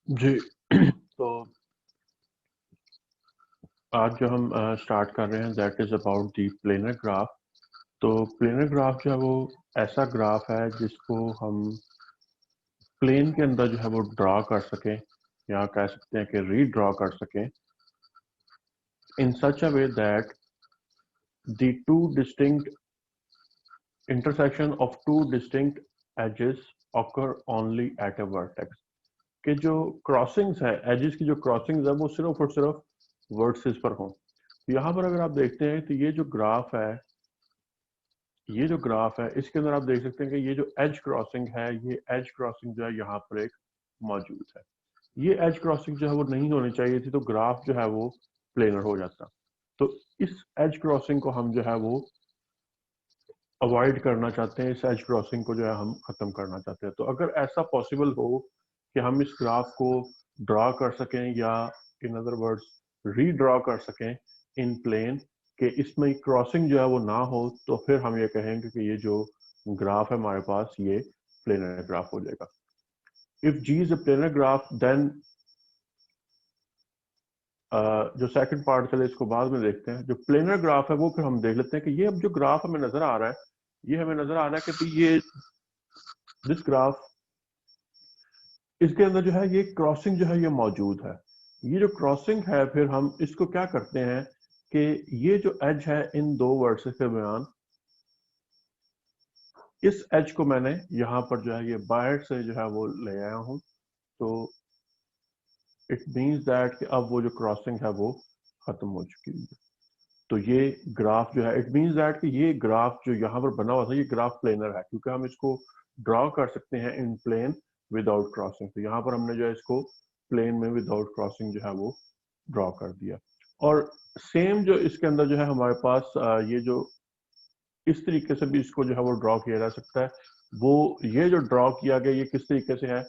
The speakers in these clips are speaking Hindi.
जी। तो आज जो हम स्टार्ट कर रहे हैं that is about the planar graph. तो प्लेनर ग्राफ जो है वो ऐसा ग्राफ है जिसको हम प्लेन के अंदर जो है वो ड्रा कर सकें या कह सकते हैं कि रीड्रॉ कर सकें in such a way that the two distinct intersection of two distinct edges occur only at a vertex. कि जो क्रॉसिंग्स है, एजेस की जो क्रॉसिंग्स है वो सिर्फ और सिर्फ वर्टिसेस पर हों। तो यहाँ पर अगर आप देखते हैं तो ये जो ग्राफ है इसके अंदर आप देख सकते हैं कि ये जो एज क्रॉसिंग है, ये एज क्रॉसिंग जो है यहाँ पर एक मौजूद है। ये एज क्रॉसिंग जो है वो नहीं होनी चाहिए थी, तो ग्राफ जो है वो प्लेनर हो जाता। तो इस एज क्रॉसिंग को हम जो है वो अवॉइड करना चाहते हैं, इस एज क्रॉसिंग को जो है हम खत्म करना चाहते हैं। तो अगर ऐसा पॉसिबल हो कि हम इस ग्राफ को ड्रॉ कर सकें या इन अदर वर्ड्स रीड्रॉ कर सकें इन प्लेन, कि इसमें क्रॉसिंग जो है वो ना हो, तो फिर हम ये कहेंगे कि ये जो ग्राफ है हमारे पास ये प्लेनर ग्राफ हो जाएगा। If G is a planar graph then जो सेकंड पार्ट चले इसको बाद में देखते हैं। जो प्लेनर ग्राफ है वो फिर हम देख लेते हैं कि ये अब जो ग्राफ हमें नजर आ रहा है, ये हमें नजर आ रहा है कि ये दिस ग्राफ, इसके अंदर जो है ये क्रॉसिंग जो है ये मौजूद है। ये जो क्रॉसिंग है फिर हम इसको क्या करते हैं कि ये जो एज है इन दो वर्ड्स के दरमियान, इस एज को मैंने यहाँ पर जो है ये बाहर से जो है वो ले आया हूँ। तो इट मीन्स दैट कि अब वो जो क्रॉसिंग है वो खत्म हो चुकी है। तो ये ग्राफ जो है, इट मीन्स दैट कि ये ग्राफ जो यहाँ पर बना हुआ था ये ग्राफ प्लेनर है, क्योंकि हम इसको ड्रॉ कर सकते हैं इन प्लेन विदाउट क्रॉसिंग। तो यहाँ पर हमने जो है इसको प्लेन में विदाउट क्रॉसिंग जो है वो ड्रॉ कर दिया। और सेम जो इसके अंदर जो है हमारे पास ये जो इस तरीके से भी इसको जो है वो ड्रॉ किया जा सकता है। वो ये जो ड्रॉ किया गया ये किस तरीके से है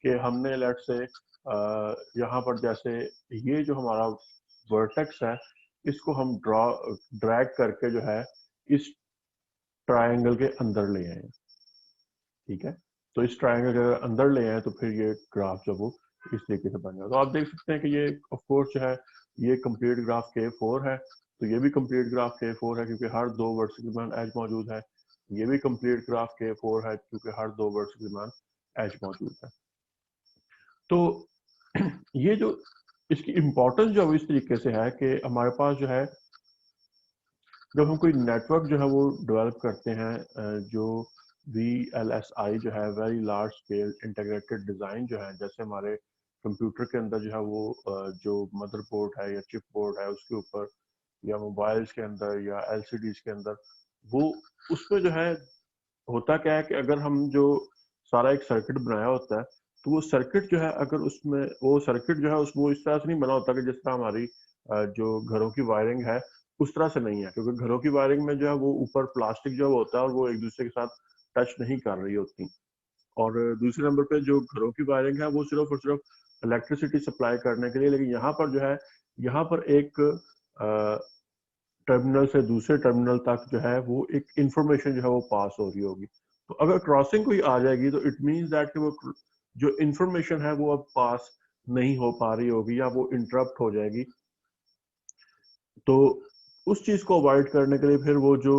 कि हमने लेट से यहाँ पर जैसे ये जो हमारा वर्टेक्स है इसको हम ड्रैग करके जो है इस ट्रायंगल के अंदर ले आए। ठीक है, तो इस ट्रायंगल के अंदर ले आए तो फिर ये ग्राफ जो वो इस तरीके से बन जाए। तो आप देख सकते हैं कि ये ऑफ कोर्स जो है ये कंप्लीट ग्राफ के 4 है। तो ये भी कंप्लीट ग्राफ के 4 है क्योंकि हर दो वर्ड्स के दरमियान एज मौजूद है। ये भी कंप्लीट ग्राफ के 4 है क्योंकि हर दो वर्ड्स के दरमियान एज मौजूद है। तो ये जो इसकी इंपॉर्टेंस जो इस तरीके से है कि हमारे पास जो है जब हम कोई नेटवर्क जो है वो डेवलप करते हैं, जो VLSI जो है very large scale integrated design जो है, जैसे हमारे कंप्यूटर के अंदर जो है वो जो मदरबोर्ड है या चिप बोर्ड है उसके ऊपर, या मोबाइल्स के अंदर या LCDs के अंदर, वो उसमें जो है होता क्या है कि अगर हम जो सारा एक सर्किट बनाया होता है, तो वो सर्किट जो है अगर उसमें वो सर्किट जो है उस वो इस तरह से नहीं बना होता कि जिस तरह हमारी जो घरों की वायरिंग है उस तरह से नहीं है, क्योंकि घरों की वायरिंग में जो है वो ऊपर प्लास्टिक जो होता है और वो एक दूसरे के साथ टच नहीं कर रही होती। और दूसरे नंबर पे जो घरों की वायरिंग है वो सिर्फ और सिर्फ इलेक्ट्रिसिटी सप्लाई करने के लिए, लेकिन यहाँ पर जो है यहाँ पर एक टर्मिनल से दूसरे टर्मिनल तक जो है वो एक इंफॉर्मेशन जो है वो पास हो रही होगी। तो अगर क्रॉसिंग कोई आ जाएगी तो इट मीन्स दैट कि वो जो इंफॉर्मेशन है वो अब पास नहीं हो पा रही होगी या वो इंटरप्ट हो जाएगी। तो उस चीज को अवॉइड करने के लिए फिर वो जो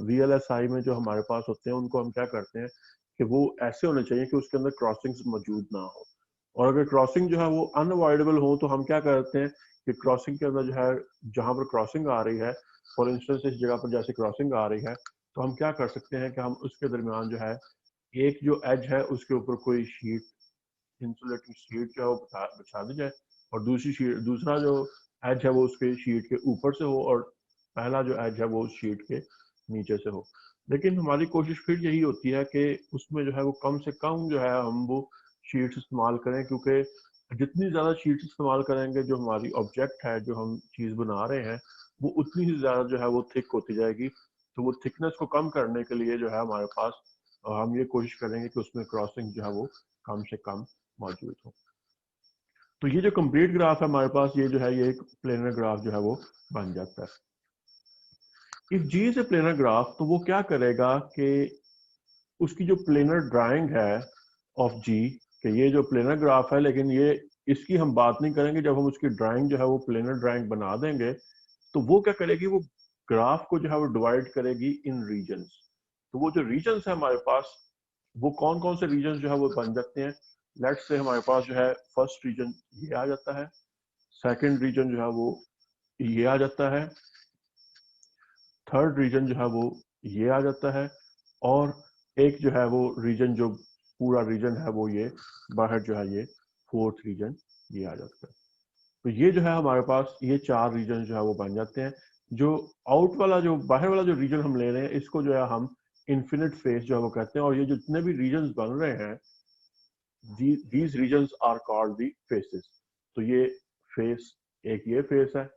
VLSI में जो हमारे पास होते हैं उनको हम क्या करते हैं कि वो ऐसे होने चाहिए कि उसके अंदर क्रॉसिंग्स मौजूद ना हो। और अगर क्रॉसिंग जो है वो अनअवॉइडेबल हो तो हम क्या करते हैं कि क्रॉसिंग के अंदर जो है जहां पर क्रॉसिंग आ रही है, फॉर इंस्टेंस इस जगह पर जैसे क्रॉसिंग आ रही है, तो हम क्या कर सकते हैं कि हम उसके दरमियान जो है एक जो एज है उसके ऊपर कोई शीट, इंसुलेटिंग शीट जो है वो बिछा दी जाए, और दूसरा जो एज है वो उसके शीट के ऊपर से हो, और पहला जो एज है वो उस शीट के नीचे से हो। लेकिन हमारी कोशिश फिर यही होती है कि उसमें जो है वो कम से कम जो है हम वो शीट्स इस्तेमाल करें, क्योंकि जितनी ज़्यादा शीट्स इस्तेमाल करेंगे जो हमारी ऑब्जेक्ट है जो हम चीज़ बना रहे हैं वो उतनी ही ज़्यादा जो है वो थिक होती जाएगी। तो वो थिकनेस को कम करने के लिए जो है हमारे पास हम ये कोशिश करेंगे कि उसमें क्रॉसिंग जो है वो कम से कम मौजूद हो। तो ये जो कंप्लीट ग्राफ है हमारे पास, ये जो है ये एक प्लेनर ग्राफ जो है वो बन जाता है। If G is a planar graph तो वो क्या करेगा कि उसकी जो प्लेनर ड्राइंग है ऑफ जी, कि ये जो प्लेनर ग्राफ है, लेकिन ये इसकी हम बात नहीं करेंगे। जब हम उसकी ड्राइंग जो है वो प्लेनर ड्राइंग बना देंगे तो वो क्या करेगी, वो ग्राफ को जो है वो डिवाइड करेगी इन रीजन्स। तो वो जो रीजन्स है हमारे पास, वो कौन कौन से रीजन्स जो है वो बन जाते हैं। लेट्स से हमारे पास जो है फर्स्ट रीजन ये आ जाता है, सेकंड रीजन जो है वो ये आ जाता है, थर्ड रीजन जो है वो ये आ जाता है, और एक जो है वो रीजन जो पूरा रीजन है वो ये बाहर जो है ये फोर्थ रीजन ये आ जाता है। तो ये जो है हमारे पास ये चार रीजन जो है वो बन जाते हैं। जो आउट वाला जो बाहर वाला जो रीजन हम ले रहे हैं इसको जो है हम इन्फिनिट फेस जो है वो कहते हैं। और ये जितने भी रीजन बन रहे हैं, these regions are called the faces। तो ये फेस, एक ये फेस है,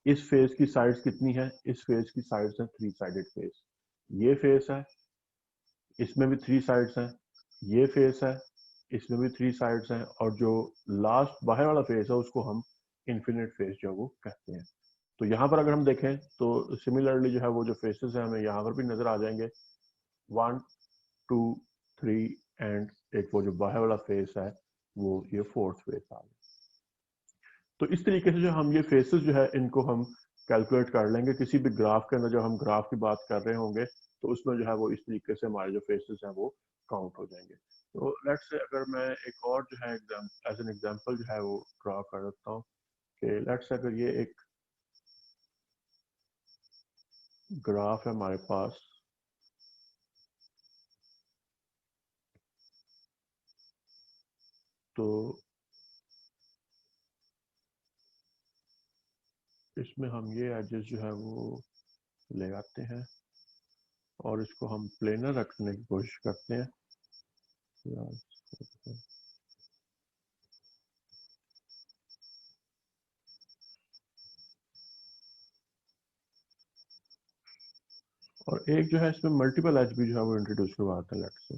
इस फेस की साइड्स कितनी है, इस फेस की साइड्स है 3 साइडेड फेस। ये फेस है, इसमें भी 3 साइड्स हैं। ये फेस है, इसमें भी 3 साइड्स हैं। और जो लास्ट बाहर वाला फेस है उसको हम इन्फिनिट फेस जो है वो कहते हैं। तो यहाँ पर अगर हम देखें तो सिमिलरली जो है वो जो फेसेस हैं हमें यहाँ पर भी नजर आ जाएंगे, 1 2 3 एंड एक वो जो बाहर वाला फेस है वो ये फोर्थ फेस आ गया। तो इस तरीके से जो हम ये फेसेस जो है इनको हम कैलकुलेट कर लेंगे किसी भी ग्राफ के अंदर। जब हम ग्राफ की बात कर रहे होंगे तो उसमें जो है वो इस तरीके से हमारे जो फेसेस हैं वो काउंट हो जाएंगे। तो लेट्स से अगर मैं एक और जो है एज एन एग्जांपल जो है वो ड्रॉ कर देता हूँ कि लेट्स से अगर ये एक ग्राफ है हमारे पास, तो इसमें हम ये एजेस जो है वो ले आते हैं और इसको हम प्लेनर रखने की कोशिश करते हैं। और एक जो है इसमें मल्टीपल एज भी जो है वो इंट्रोड्यूस करवाते हैं। लेट्स से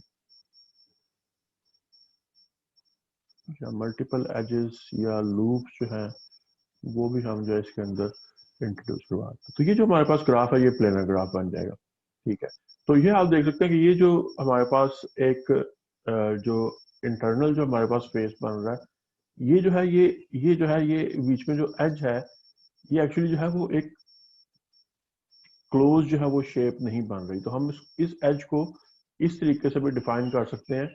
या मल्टीपल एजेस या लूप जो है वो भी हम जो है इसके अंदर इंट्रोड्यूस करवाते हैं। तो ये जो हमारे पास ग्राफ है ये प्लेनर ग्राफ बन जाएगा। ठीक है, तो ये आप देख सकते हैं कि ये जो हमारे पास एक जो इंटरनल जो हमारे पास फेस बन रहा है, ये जो है ये जो है ये बीच में जो एज है ये एक्चुअली जो है वो एक क्लोज जो है वो शेप नहीं बन रही। तो हम इस एज को इस तरीके से भी डिफाइन कर सकते हैं,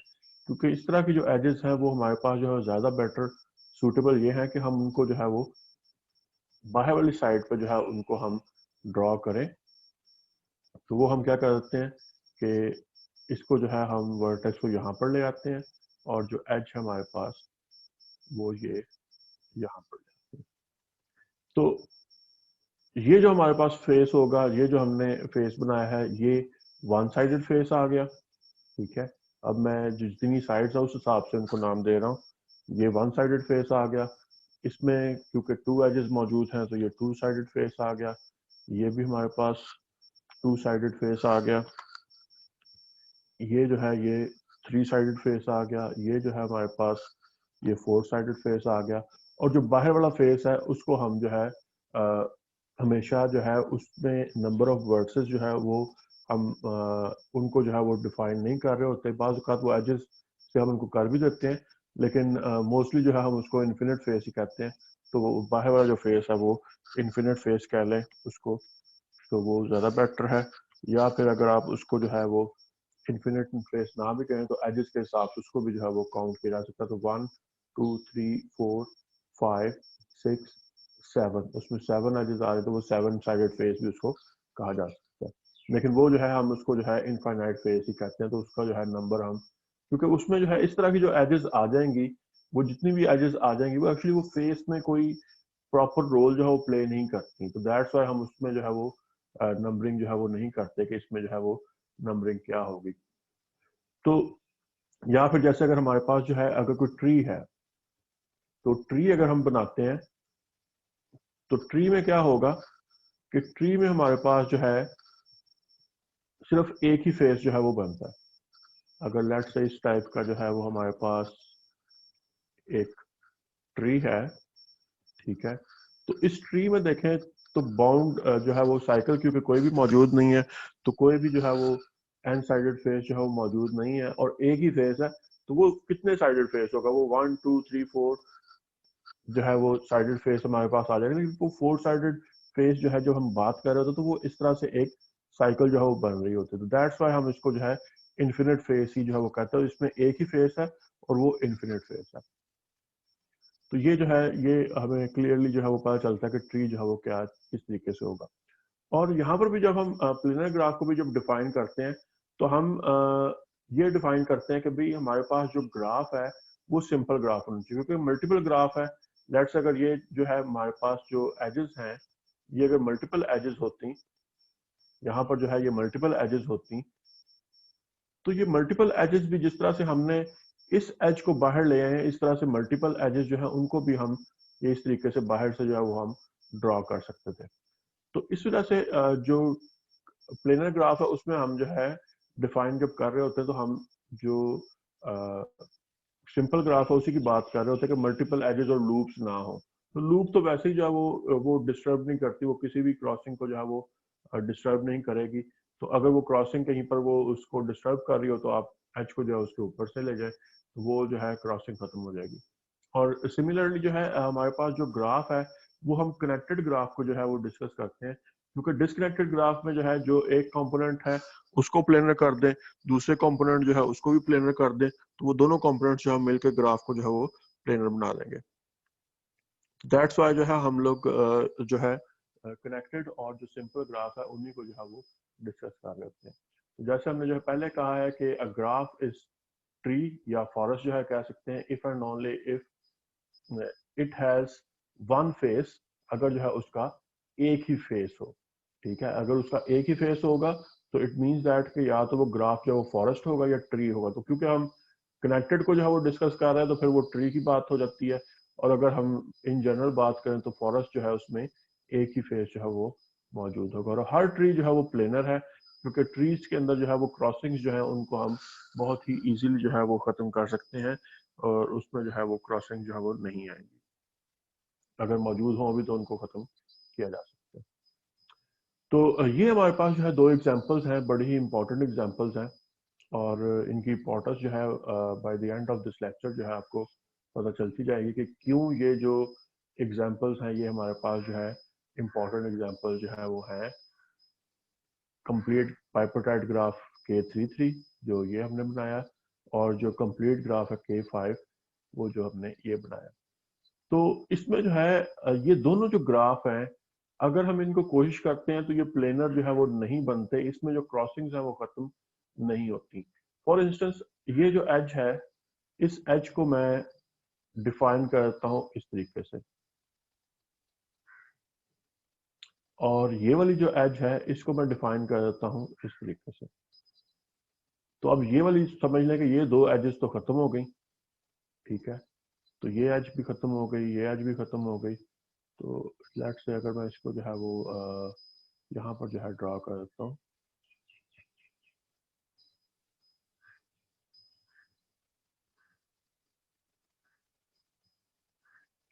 क्योंकि इस तरह की जो एजेस हैं वो हमारे पास जो है ज्यादा बेटर सूटेबल ये है कि हम उनको जो है वो बाहर वाली साइड पर जो है उनको हम ड्रॉ करें। तो वो हम क्या कर सकते हैं कि इसको जो है हम वर्टेक्स को यहाँ पर ले आते हैं और जो एज है हमारे पास वो ये यहाँ पर ले आते हैं। तो ये जो हमारे पास फेस होगा, ये जो हमने फेस बनाया है ये वन साइडेड फेस आ गया। ठीक है, अब मैं जितनी साइड्स है उस हिसाब से उनको नाम दे रहा हूँ। ये वन साइडेड फेस आ गया, इसमें क्योंकि 2 एजेस मौजूद हैं तो ये 2 साइडेड फेस आ गया। ये भी हमारे पास 2 साइडेड फेस आ गया। ये जो है ये 3 साइडेड फेस आ गया। ये जो है हमारे पास ये 4 साइडेड फेस आ गया। और जो बाहर वाला फेस है उसको हम जो है हमेशा जो है उसमें नंबर ऑफ वर्सेस जो है वो हम उनको जो है वो डिफाइन नहीं कर रहे होते। बाज़ औक़ात वो एजेस से हम उनको कर भी देते हैं, लेकिन मोस्टली जो है हम उसको इन्फिनिट फेस ही कहते हैं। तो वो बाहर वाला जो फेस है वो इन्फिनिट फेस कह लें उसको, तो वो ज़्यादा बेटर है। या फिर अगर आप उसको जो है वो इन्फिनिट फेस ना भी कहें तो एजेस के हिसाब से उसको भी जो है वो काउंट किया जा सकता है। तो 1 2 3 4 5 6 7, उसमें 7 एजेस आ रहे तो वो 7 साइडेड फेस भी उसको कहा जा सकता है। लेकिन वो जो है हम उसको जो है इनफाइनाइट फेस ही कहते हैं। तो उसका जो है नंबर हम, क्योंकि उसमें जो है इस तरह की जो एजेस आ जाएंगी, वो जितनी भी एजेस आ जाएंगी वो एक्चुअली वो फेस में कोई प्रॉपर रोल जो है वो प्ले नहीं करती। तो दैट्स वाई हम उसमें जो है वो नंबरिंग जो है वो नहीं करते कि इसमें जो है वो नंबरिंग क्या होगी। तो या फिर जैसे अगर हमारे पास जो है अगर कोई ट्री है, तो ट्री अगर हम बनाते हैं तो ट्री में क्या होगा कि ट्री में हमारे पास जो है सिर्फ एक ही फेस जो है वो बनता है। अगर लेट से इस टाइप का जो है वो हमारे पास एक ट्री है, ठीक है, तो इस ट्री में देखें तो बाउंड जो है वो साइकिल क्योंकि कोई भी मौजूद नहीं है, तो कोई भी जो है वो एन साइडेड फेस जो है वो मौजूद नहीं है और एक ही फेस है। तो वो कितने साइडेड फेस होगा, वो 1 2 3 4 जो है वो साइडेड फेस हमारे पास आ जाएगा, लेकिन वो 4 साइडेड फेस जो है जो हम बात कर रहे होते तो वो इस तरह से एक साइकिल जो है वो बन रही होती है। तो दैट्स वाई हम इसको जो है इन्फिनिट फेस ही जो है वो कहते हैं, इसमें एक ही फेस है और वो इन्फिनिट फेस है। तो ये जो है ये हमें क्लियरली जो है वो पता चलता है कि ट्री जो है वो क्या किस तरीके से होगा। और यहाँ पर भी जब हम प्लेनर ग्राफ को भी जब डिफाइन करते हैं तो हम ये डिफाइन करते हैं कि भाई हमारे पास जो ग्राफ है वो सिंपल ग्राफ होना चाहिए, क्योंकि मल्टीपल ग्राफ है। लेट्स अगर ये जो है हमारे पास जो एजेस हैं ये अगर मल्टीपल एजेस होती, यहाँ पर जो है ये मल्टीपल एजेस होती, तो ये मल्टीपल एजेस भी जिस तरह से हमने इस एज को बाहर ले आए हैं, इस तरह से मल्टीपल एजेस जो है उनको भी हम ये इस तरीके से बाहर से जो है वो हम ड्रॉ कर सकते थे। तो इस वजह से जो प्लेनर ग्राफ है उसमें हम जो है डिफाइन जब कर रहे होते हैं तो हम जो सिंपल ग्राफ है उसी की बात कर रहे होते हैं कि मल्टीपल एजेस और लूप्स ना हो। तो लूप तो वैसे ही जो है वो डिस्टर्ब नहीं करती, वो किसी भी क्रॉसिंग को जो है वो डिस्टर्ब नहीं करेगी। तो अगर वो क्रॉसिंग कहीं पर वो उसको डिस्टर्ब कर रही हो तो आप एज को जो है उसके ऊपर से ले जाए तो वो जो है क्रॉसिंग खत्म हो जाएगी। और सिमिलरली जो है हमारे पास जो ग्राफ है वो हम कनेक्टेड ग्राफ को जो है वो डिस्कस करते हैं, क्योंकि डिसकनेक्टेड ग्राफ में जो है जो एक कंपोनेंट है उसको प्लेनर कर दें, दूसरे कंपोनेंट जो है उसको भी प्लेनर कर दें, तो वो दोनों कंपोनेंट्स जो है मिलकर ग्राफ को जो है वो प्लेनर बना देंगे। दैट्स वाई जो है हम लोग जो है कनेक्टेड और जो सिंपल ग्राफ है उन्हीं को जो है वो डिस्कस कर रहे होते हैं। तो जैसे हमने जो है पहले कहा है कि अ ग्राफ इज ट्री या फॉरेस्ट जो है कह सकते हैं if and only if it has one face, अगर जो है उसका एक ही फेस हो। ठीक है, अगर उसका एक ही फेस होगा तो इट मींस दैट कि या तो वो ग्राफ जो है वो फॉरेस्ट होगा या ट्री होगा। तो क्योंकि हम कनेक्टेड को जो है वो डिस्कस कर रहे हैं तो फिर वो ट्री की बात हो जाती है, और अगर हम इन जनरल बात करें तो फॉरेस्ट जो है उसमें एक ही फेस जो है वो मौजूद होगा। और हर ट्री जो है वो प्लेनर है, क्योंकि ट्रीज के अंदर जो है वो क्रॉसिंग्स जो है उनको हम बहुत ही इजीली जो है वो खत्म कर सकते हैं, और उसमें जो है वो क्रॉसिंग जो है वो नहीं आएंगी। अगर मौजूद हो अभी तो उनको खत्म किया जा सकता है। तो ये हमारे पास जो है दो एग्जांपल्स हैं, बड़ी ही इंपॉर्टेंट एग्जांपल्स हैं, और इनकी इंपॉर्टेंस जो है by the end of this lecture जो है आपको पता चलती जाएगी कि क्यों ये जो एग्जांपल्स हैं ये हमारे पास जो है इंपॉर्टेंट एग्जांपल जो है वो है कंप्लीट बाइपोटाइट ग्राफ K33 जो ये हमने बनाया, और जो कंप्लीट ग्राफ है K5 वो जो हमने ये बनाया। तो इसमें जो है ये दोनों जो ग्राफ हैं अगर हम इनको कोशिश करते हैं तो ये प्लेनर जो है वो नहीं बनते, इसमें जो क्रॉसिंग्स हैं वो खत्म नहीं होती। फॉर इंस्टेंस ये जो एज है इस एज को मैं डिफाइन करता हूं इस तरीके से, और ये वाली जो एज है इसको मैं डिफाइन कर देता हूं इस तरीके से। तो अब ये वाली समझ लें कि ये दो एजेस तो खत्म हो गई। ठीक है, तो ये एज भी खत्म हो गई, ये एज भी खत्म हो गई। तो लेट्स से अगर मैं इसको जो है वो यहाँ पर जो है ड्रॉ कर देता हूँ,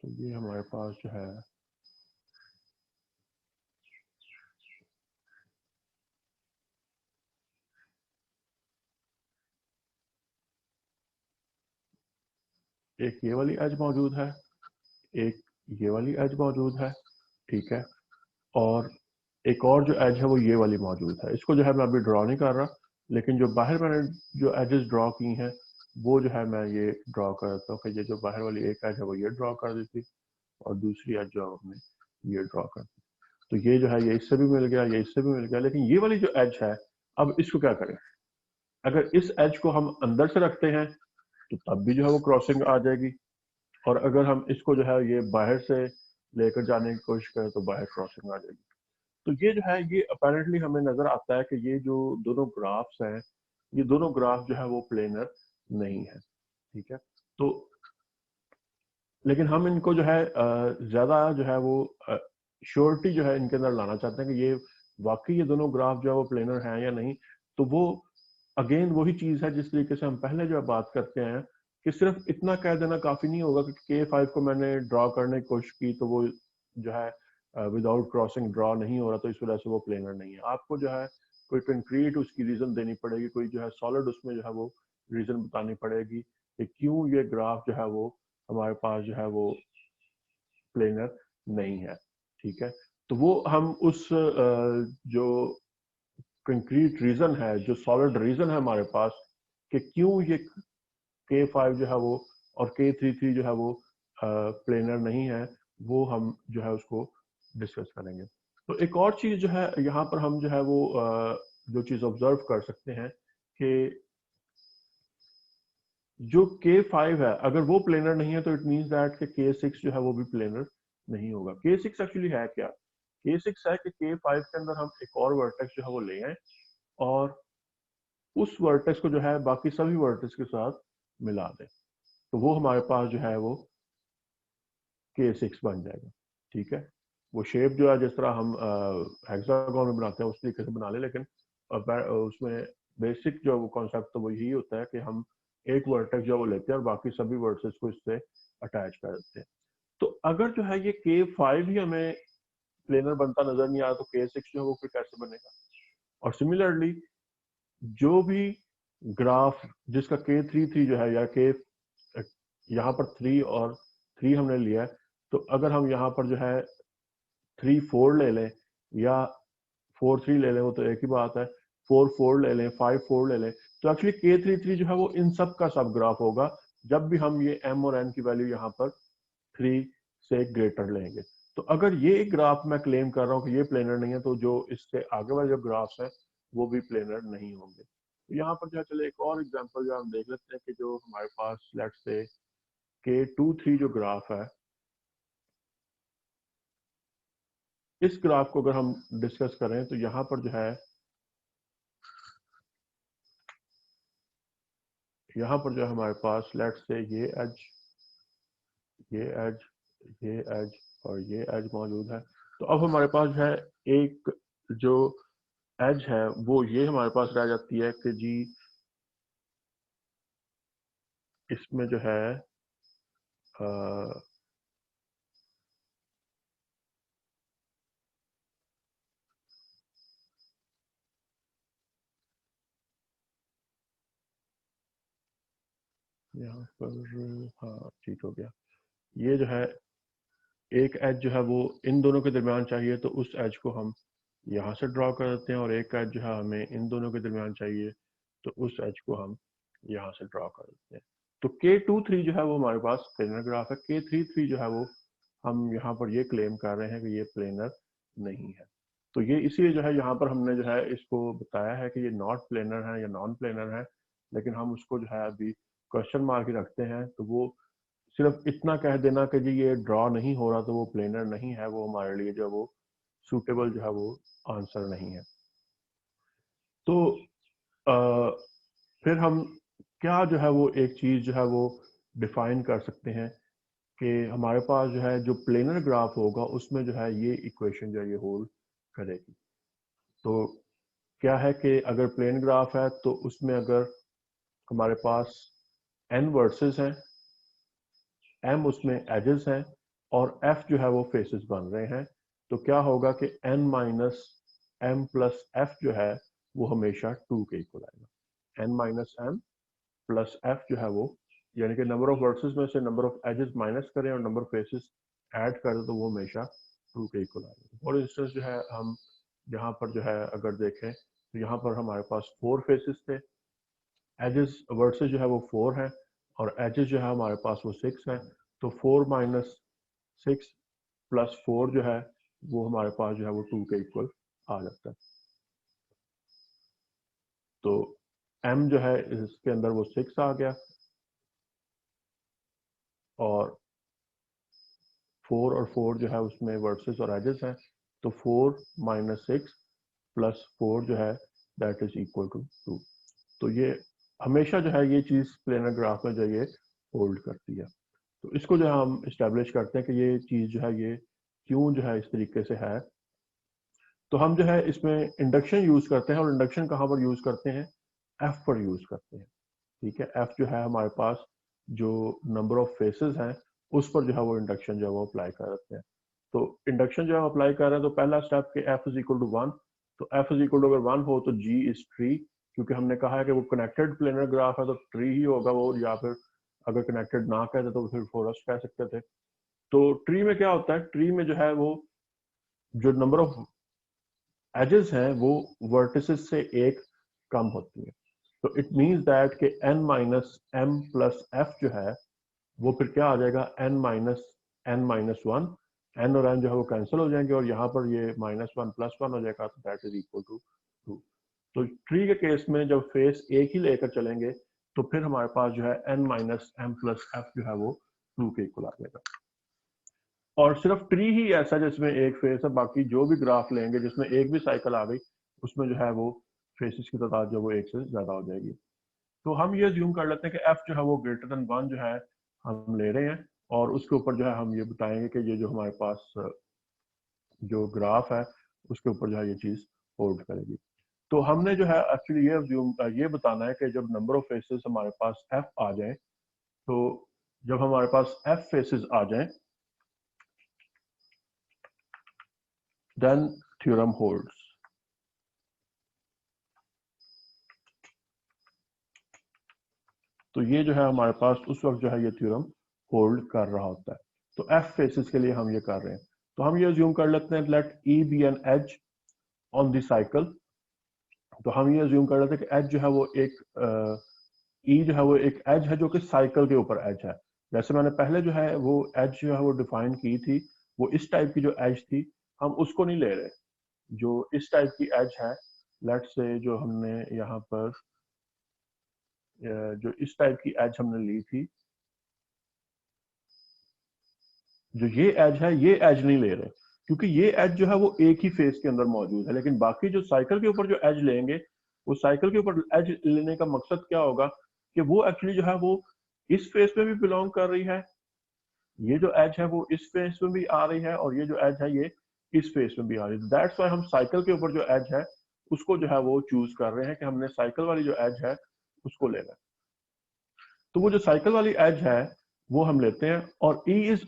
तो ये हमारे पास जो है एक ये वाली एज मौजूद है, एक ये वाली एज मौजूद है। ठीक है, और एक और जो एज है वो ये वाली मौजूद है। इसको जो है मैं अभी ड्रॉ नहीं कर रहा, लेकिन जो बाहर मैंने जो एजेस ड्रॉ की हैं वो जो है मैं ये ड्रॉ कर देता हूँ कि ये जो बाहर वाली एक एज है वो ये ड्रॉ कर दी थी, और दूसरी एज जो हमने ये ड्रॉ कर दी। तो ये जो है ये इससे भी मिल गया, ये इससे भी मिल गया, लेकिन ये वाली जो एज है अब इसको क्या करें। अगर इस एज को हम अंदर से रखते हैं तो तब भी जो है वो क्रॉसिंग आ जाएगी, और अगर हम इसको जो है ये बाहर से लेकर जाने की कोशिश करें तो बाहर क्रॉसिंग आ जाएगी। तो ये जो है ये अपेरेंटली हमें नजर आता है कि ये जो दोनों ग्राफ्स हैं ये दोनों ग्राफ जो है वो प्लेनर नहीं है। ठीक है, तो लेकिन हम इनको जो है ज्यादा जो है वो श्योरिटी जो है इनके अंदर लाना चाहते हैं कि ये वाकई ये दोनों ग्राफ जो है वो प्लेनर हैं या नहीं। तो वो अगेन वही चीज है जिस तरीके से हम पहले जो है बात करते हैं कि सिर्फ इतना कह देना काफी नहीं होगा कि K5 को मैंने ड्रॉ करने की कोशिश की तो वो जो है विदाउट क्रॉसिंग ड्रॉ नहीं हो रहा, तो इस वजह से वो प्लेनर नहीं है। आपको जो है कोई कंक्रीट उसकी रीजन देनी पड़ेगी, कोई जो है सॉलिड उसमें जो है वो रीजन बतानी पड़ेगी कि क्यों ये ग्राफ जो है वो हमारे पास जो है वो प्लेनर नहीं है। ठीक है, तो वो हम उस जो कंक्रीट रीजन है, जो सॉलिड रीजन है हमारे पास कि क्यों ये K5 जो है वो और K33 जो है वो प्लेनर नहीं है, वो हम जो है उसको डिस्कस करेंगे। तो एक और चीज जो है यहाँ पर हम जो है वो जो चीज ऑब्जर्व कर सकते हैं कि जो K5 है अगर वो प्लेनर नहीं है तो इट मींस दैट कि K6 जो है वो भी प्लेनर नहीं होगा। K6 एक्चुअली है क्या? K6 है कि K5 के अंदर हम एक और वर्टेक्स जो है वो ले आए और उस वर्टेक्स को जो है बाकी सभी वर्टेक्स के साथ मिला दें, तो वो हमारे पास जो है वो K6 बन जाएगा। ठीक है, वो शेप जो है जिस तरह हम हेक्सागोन में बनाते हैं उस तरीके से बना ले, लेकिन उसमें बेसिक जो वो कॉन्सेप्ट तो वो यही होता है कि हम एक वर्टेक्स जो वो लेते हैं और बाकी सभी वर्टेक्स को इससे अटैच कर देते हैं। तो अगर जो है ये K5 ही हमें प्लेनर बनता नजर नहीं आया तो K6 जो है वो फिर कैसे बनेगा? और सिमिलरली जो भी ग्राफ जिसका K33 जो है या K यहाँ पर 3 और 3 हमने लिया है, तो अगर हम यहाँ पर जो है 3 4 ले लें या 4 3 ले लें, वो तो एक ही बात है, 4 4 ले लें, 5 4 ले लें, तो एक्चुअली K33 जो है वो इन सब का सब ग्राफ होगा जब भी हम ये m और n की वैल्यू यहाँ पर 3 से ग्रेटर लेंगे। तो अगर ये ग्राफ मैं क्लेम कर रहा हूँ कि ये प्लेनर नहीं है, तो जो इससे आगे वाले जो ग्राफ्स हैं वो भी प्लेनर नहीं होंगे। तो यहाँ पर जो है चले एक और एग्जांपल जो हम देख लेते हैं कि जो हमारे पास लेट्स से K23 जो ग्राफ है, इस ग्राफ को अगर हम डिस्कस करें तो यहाँ पर जो है यहाँ पर जो है हमारे पास लेट्स से ये एज, ये एज, ये एज और ये एज मौजूद है। तो अब हमारे पास जो है एक जो एज है वो ये हमारे पास रह जाती है कि जी इसमें जो है यहाँ पर, हाँ ठीक हो गया, ये जो है एक एज जो है वो इन दोनों के दरमियान चाहिए तो उस एज को हम यहाँ से ड्रॉ कर देते हैं, और एक एज जो है हमें इन दोनों के दरमियान चाहिए तो उस एज को हम यहाँ से ड्रॉ कर देते हैं। तो K23 जो है वो हमारे पास प्लेनर ग्राफ है, K33 जो है वो हम यहाँ पर ये क्लेम कर रहे हैं कि ये प्लेनर नहीं है। तो ये इसीलिए जो है यहाँ पर हमने जो है इसको बताया है कि ये नॉट प्लेनर है या नॉन प्लेनर है, लेकिन हम उसको जो है अभी क्वेश्चन मार्क ही रखते हैं। तो वो सिर्फ इतना कह देना कि जी ये ड्रॉ नहीं हो रहा तो वो प्लेनर नहीं है, वो हमारे लिए जो है वो सूटेबल जो है वो आंसर नहीं है। तो आ, फिर हम क्या जो है वो एक चीज जो है वो डिफाइन कर सकते हैं कि हमारे पास जो है जो प्लेनर ग्राफ होगा उसमें जो है ये इक्वेशन जो है ये होल्ड करेगी। तो क्या है कि अगर प्लेन ग्राफ है तो उसमें अगर हमारे पास n वर्सेस हैं, m उसमें एजेस हैं और f जो है वो फेसेस बन रहे हैं, तो क्या होगा कि n minus m plus f जो है वो हमेशा 2 के इक्वल आएगा। n minus m plus f जो है वो, यानी कि नंबर ऑफ वर्सेस में से नंबर ऑफ एजेस माइनस करें और नंबर ऑफ फेसेस ऐड करें तो वो हमेशा 2 के इक्वल आएगा। फॉर इंस्टेंस जो है हम यहाँ पर जो है अगर देखें तो यहाँ पर हमारे पास 4 फेसेस थे, एजेस वर्सेस जो है वो 4 है और एजेस जो है हमारे पास वो 6 है। तो 4 माइनस 6 प्लस 4 जो है वो हमारे पास जो है वो 2 के इक्वल आ जाता है। तो m जो है इसके अंदर वो 6 आ गया और 4 और 4 जो है उसमें वर्सेस और एजेस हैं, तो 4 माइनस 6 प्लस 4 जो है दैट इज इक्वल टू 2। तो ये हमेशा जो है ये चीज प्लेनर ग्राफ में जो ये होल्ड करती है। तो इसको जो है हम इस्टेब्लिश करते हैं कि ये चीज जो है ये क्यों जो है इस तरीके से है। तो हम जो है इसमें इंडक्शन यूज करते हैं और इंडक्शन कहाँ पर यूज करते हैं? एफ पर यूज करते हैं। ठीक है, एफ जो है हमारे पास जो नंबर ऑफ फेसेस हैं उस पर जो है वो इंडक्शन जो है वो अप्लाई कर देते हैं। तो इंडक्शन जो हम अप्लाई कर रहे हैं तो पहला स्टेप के एफ इज इक्वल टू 1, तो एफ इज इक्वल टू अगर 1 हो तो जी इज ट्री, क्योंकि हमने कहा है कि वो कनेक्टेड प्लेनर ग्राफ है तो ट्री ही होगा वो, या फिर अगर कनेक्टेड ना कहते तो फिर फॉरेस्ट कह सकते थे। तो ट्री में क्या होता है, ट्री में जो है वो जो नंबर ऑफ एजेस हैं वो वर्टिसेस से एक कम होती है। तो इट मींस दैट कि n minus m plus f जो है वो फिर क्या आ जाएगा, n माइनस वन, n और n जो है वो कैंसिल हो जाएंगे और यहाँ पर ये -1 +1 हो जाएगा, तो दैट इज इक्वल टू 2। तो ट्री के केस में जब फेस एक ही लेकर चलेंगे तो फिर हमारे पास जो है n minus m plus f जो है वो 2 के इक्वल आ जाएगा। और सिर्फ ट्री ही ऐसा जिसमें एक फेस है, बाकी जो भी ग्राफ लेंगे जिसमें एक भी साइकिल आ गई उसमें जो है वो फेसेस की तादाद जो वो एक से ज्यादा हो जाएगी। तो हम ये ज्यूम कर लेते हैं कि f जो है वो ग्रेटर देन 1 जो है हम ले रहे हैं, और उसके ऊपर जो है हम ये बताएंगे कि ये जो हमारे पास जो ग्राफ है उसके ऊपर जो है ये चीज होल्ड करेगी। तो हमने जो है एक्चुअली ये बताना है कि जब नंबर ऑफ फेसेस हमारे पास f आ जाए, तो जब हमारे पास f फेसेस आ जाए देन थ्योरम होल्ड्स। तो ये जो है हमारे पास उस वक्त जो है ये थ्योरम होल्ड कर रहा होता है। तो f फेसेस के लिए हम ये कर रहे हैं। तो हम ये अज्यूम कर लेते हैं let E be an edge on the cycle. तो हम ये अज्यूम कर लेते हैं कि एज जो है वो एक E जो है वो एक एज है जो कि साइकिल के ऊपर एज है। जैसे मैंने पहले जो है वो एज जो है वो डिफाइन की थी, वो इस टाइप की जो एज थी हम उसको नहीं ले रहे। जो इस टाइप की एज है, लेट से जो हमने यहाँ पर जो इस टाइप की एज हमने ली थी, जो ये एज है ये एज नहीं ले रहे, क्योंकि ये एज जो है वो एक ही फेस के अंदर मौजूद है। लेकिन बाकी जो साइकिल के ऊपर जो एज लेंगे, वो साइकिल के ऊपर एज लेने का मकसद क्या होगा कि वो एक्चुअली जो है वो इस फेस में भी बिलोंग कर रही है, ये जो एज है वो इस फेस में भी आ रही है, और ये जो एज है ये इस फेस में भी आ रही है। दैट्स वाई हम साइकिल के ऊपर जो एज है उसको जो है वो चूज कर रहे हैं कि हमने साइकिल वाली जो एज है उसको लेना है। तो वो जो साइकिल वाली एज है वो हम लेते हैं, और E is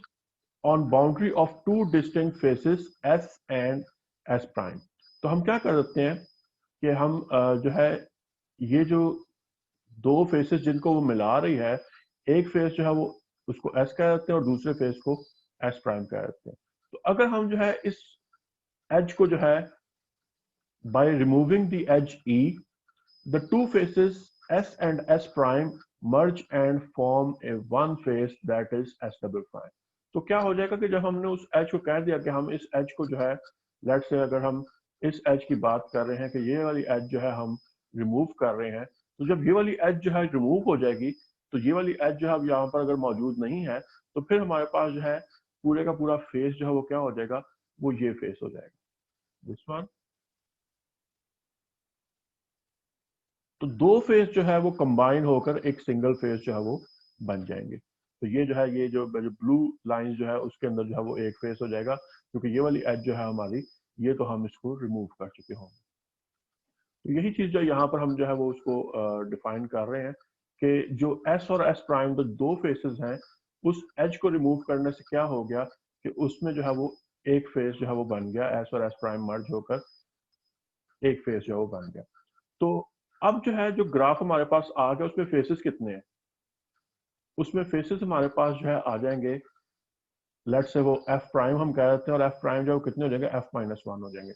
on boundary of two distinct faces S and S prime. तो हम क्या कर सकते हैं कि हम जो है ये जो दो फेसेस जिनको वो मिला रही है, एक फेस जो है वो उसको एस कह देते हैं और दूसरे फेस को एस प्राइम कह देते हैं। तो अगर हम जो है इस एज को जो है by removing the edge E, the two faces S and S prime merge and form a one face that is S double prime। तो क्या हो जाएगा कि जब हमने उस एज को कह दिया कि हम इस एज को जो है, लेट से अगर हम इस एज की बात कर रहे हैं कि ये वाली एज जो है हम रिमूव कर रहे हैं, तो जब ये वाली एज जो है रिमूव हो जाएगी तो ये वाली एज जो है अब यहाँ पर अगर मौजूद नहीं है, तो फिर हमारे पास जो है पूरे का पूरा फेस जो है वो क्या हो जाएगा, वो ये फेस हो जाएगा, दिस वन। तो दो फेस जो है वो कंबाइन होकर एक सिंगल फेस जो है वो बन जाएंगे। तो ये जो है ये जो ब्लू लाइन जो है उसके अंदर जो है वो एक फेस हो जाएगा, क्योंकि ये वाली एज जो है हमारी, ये तो हम इसको रिमूव कर चुके होंगे। तो यही चीज जो यहाँ पर हम जो है वो उसको डिफाइन कर रहे हैं कि जो एस और एस प्राइम जो दो फेसेस हैं, उस एज को रिमूव करने से क्या हो गया कि उसमें जो है वो एक फेस जो है वो बन गया, एस और एस प्राइम मर्ज होकर एक फेस जो है वो बन गया। तो अब जो है जो ग्राफ हमारे पास आ गया उसमें फेसेस कितने हैं, उसमें फेसेस हमारे पास जो है आ जाएंगे, लेट से वो एफ प्राइम हम कह देते हैं, और एफ प्राइम जो कितने हो जाएंगे, एफ माइनस वन हो जाएंगे।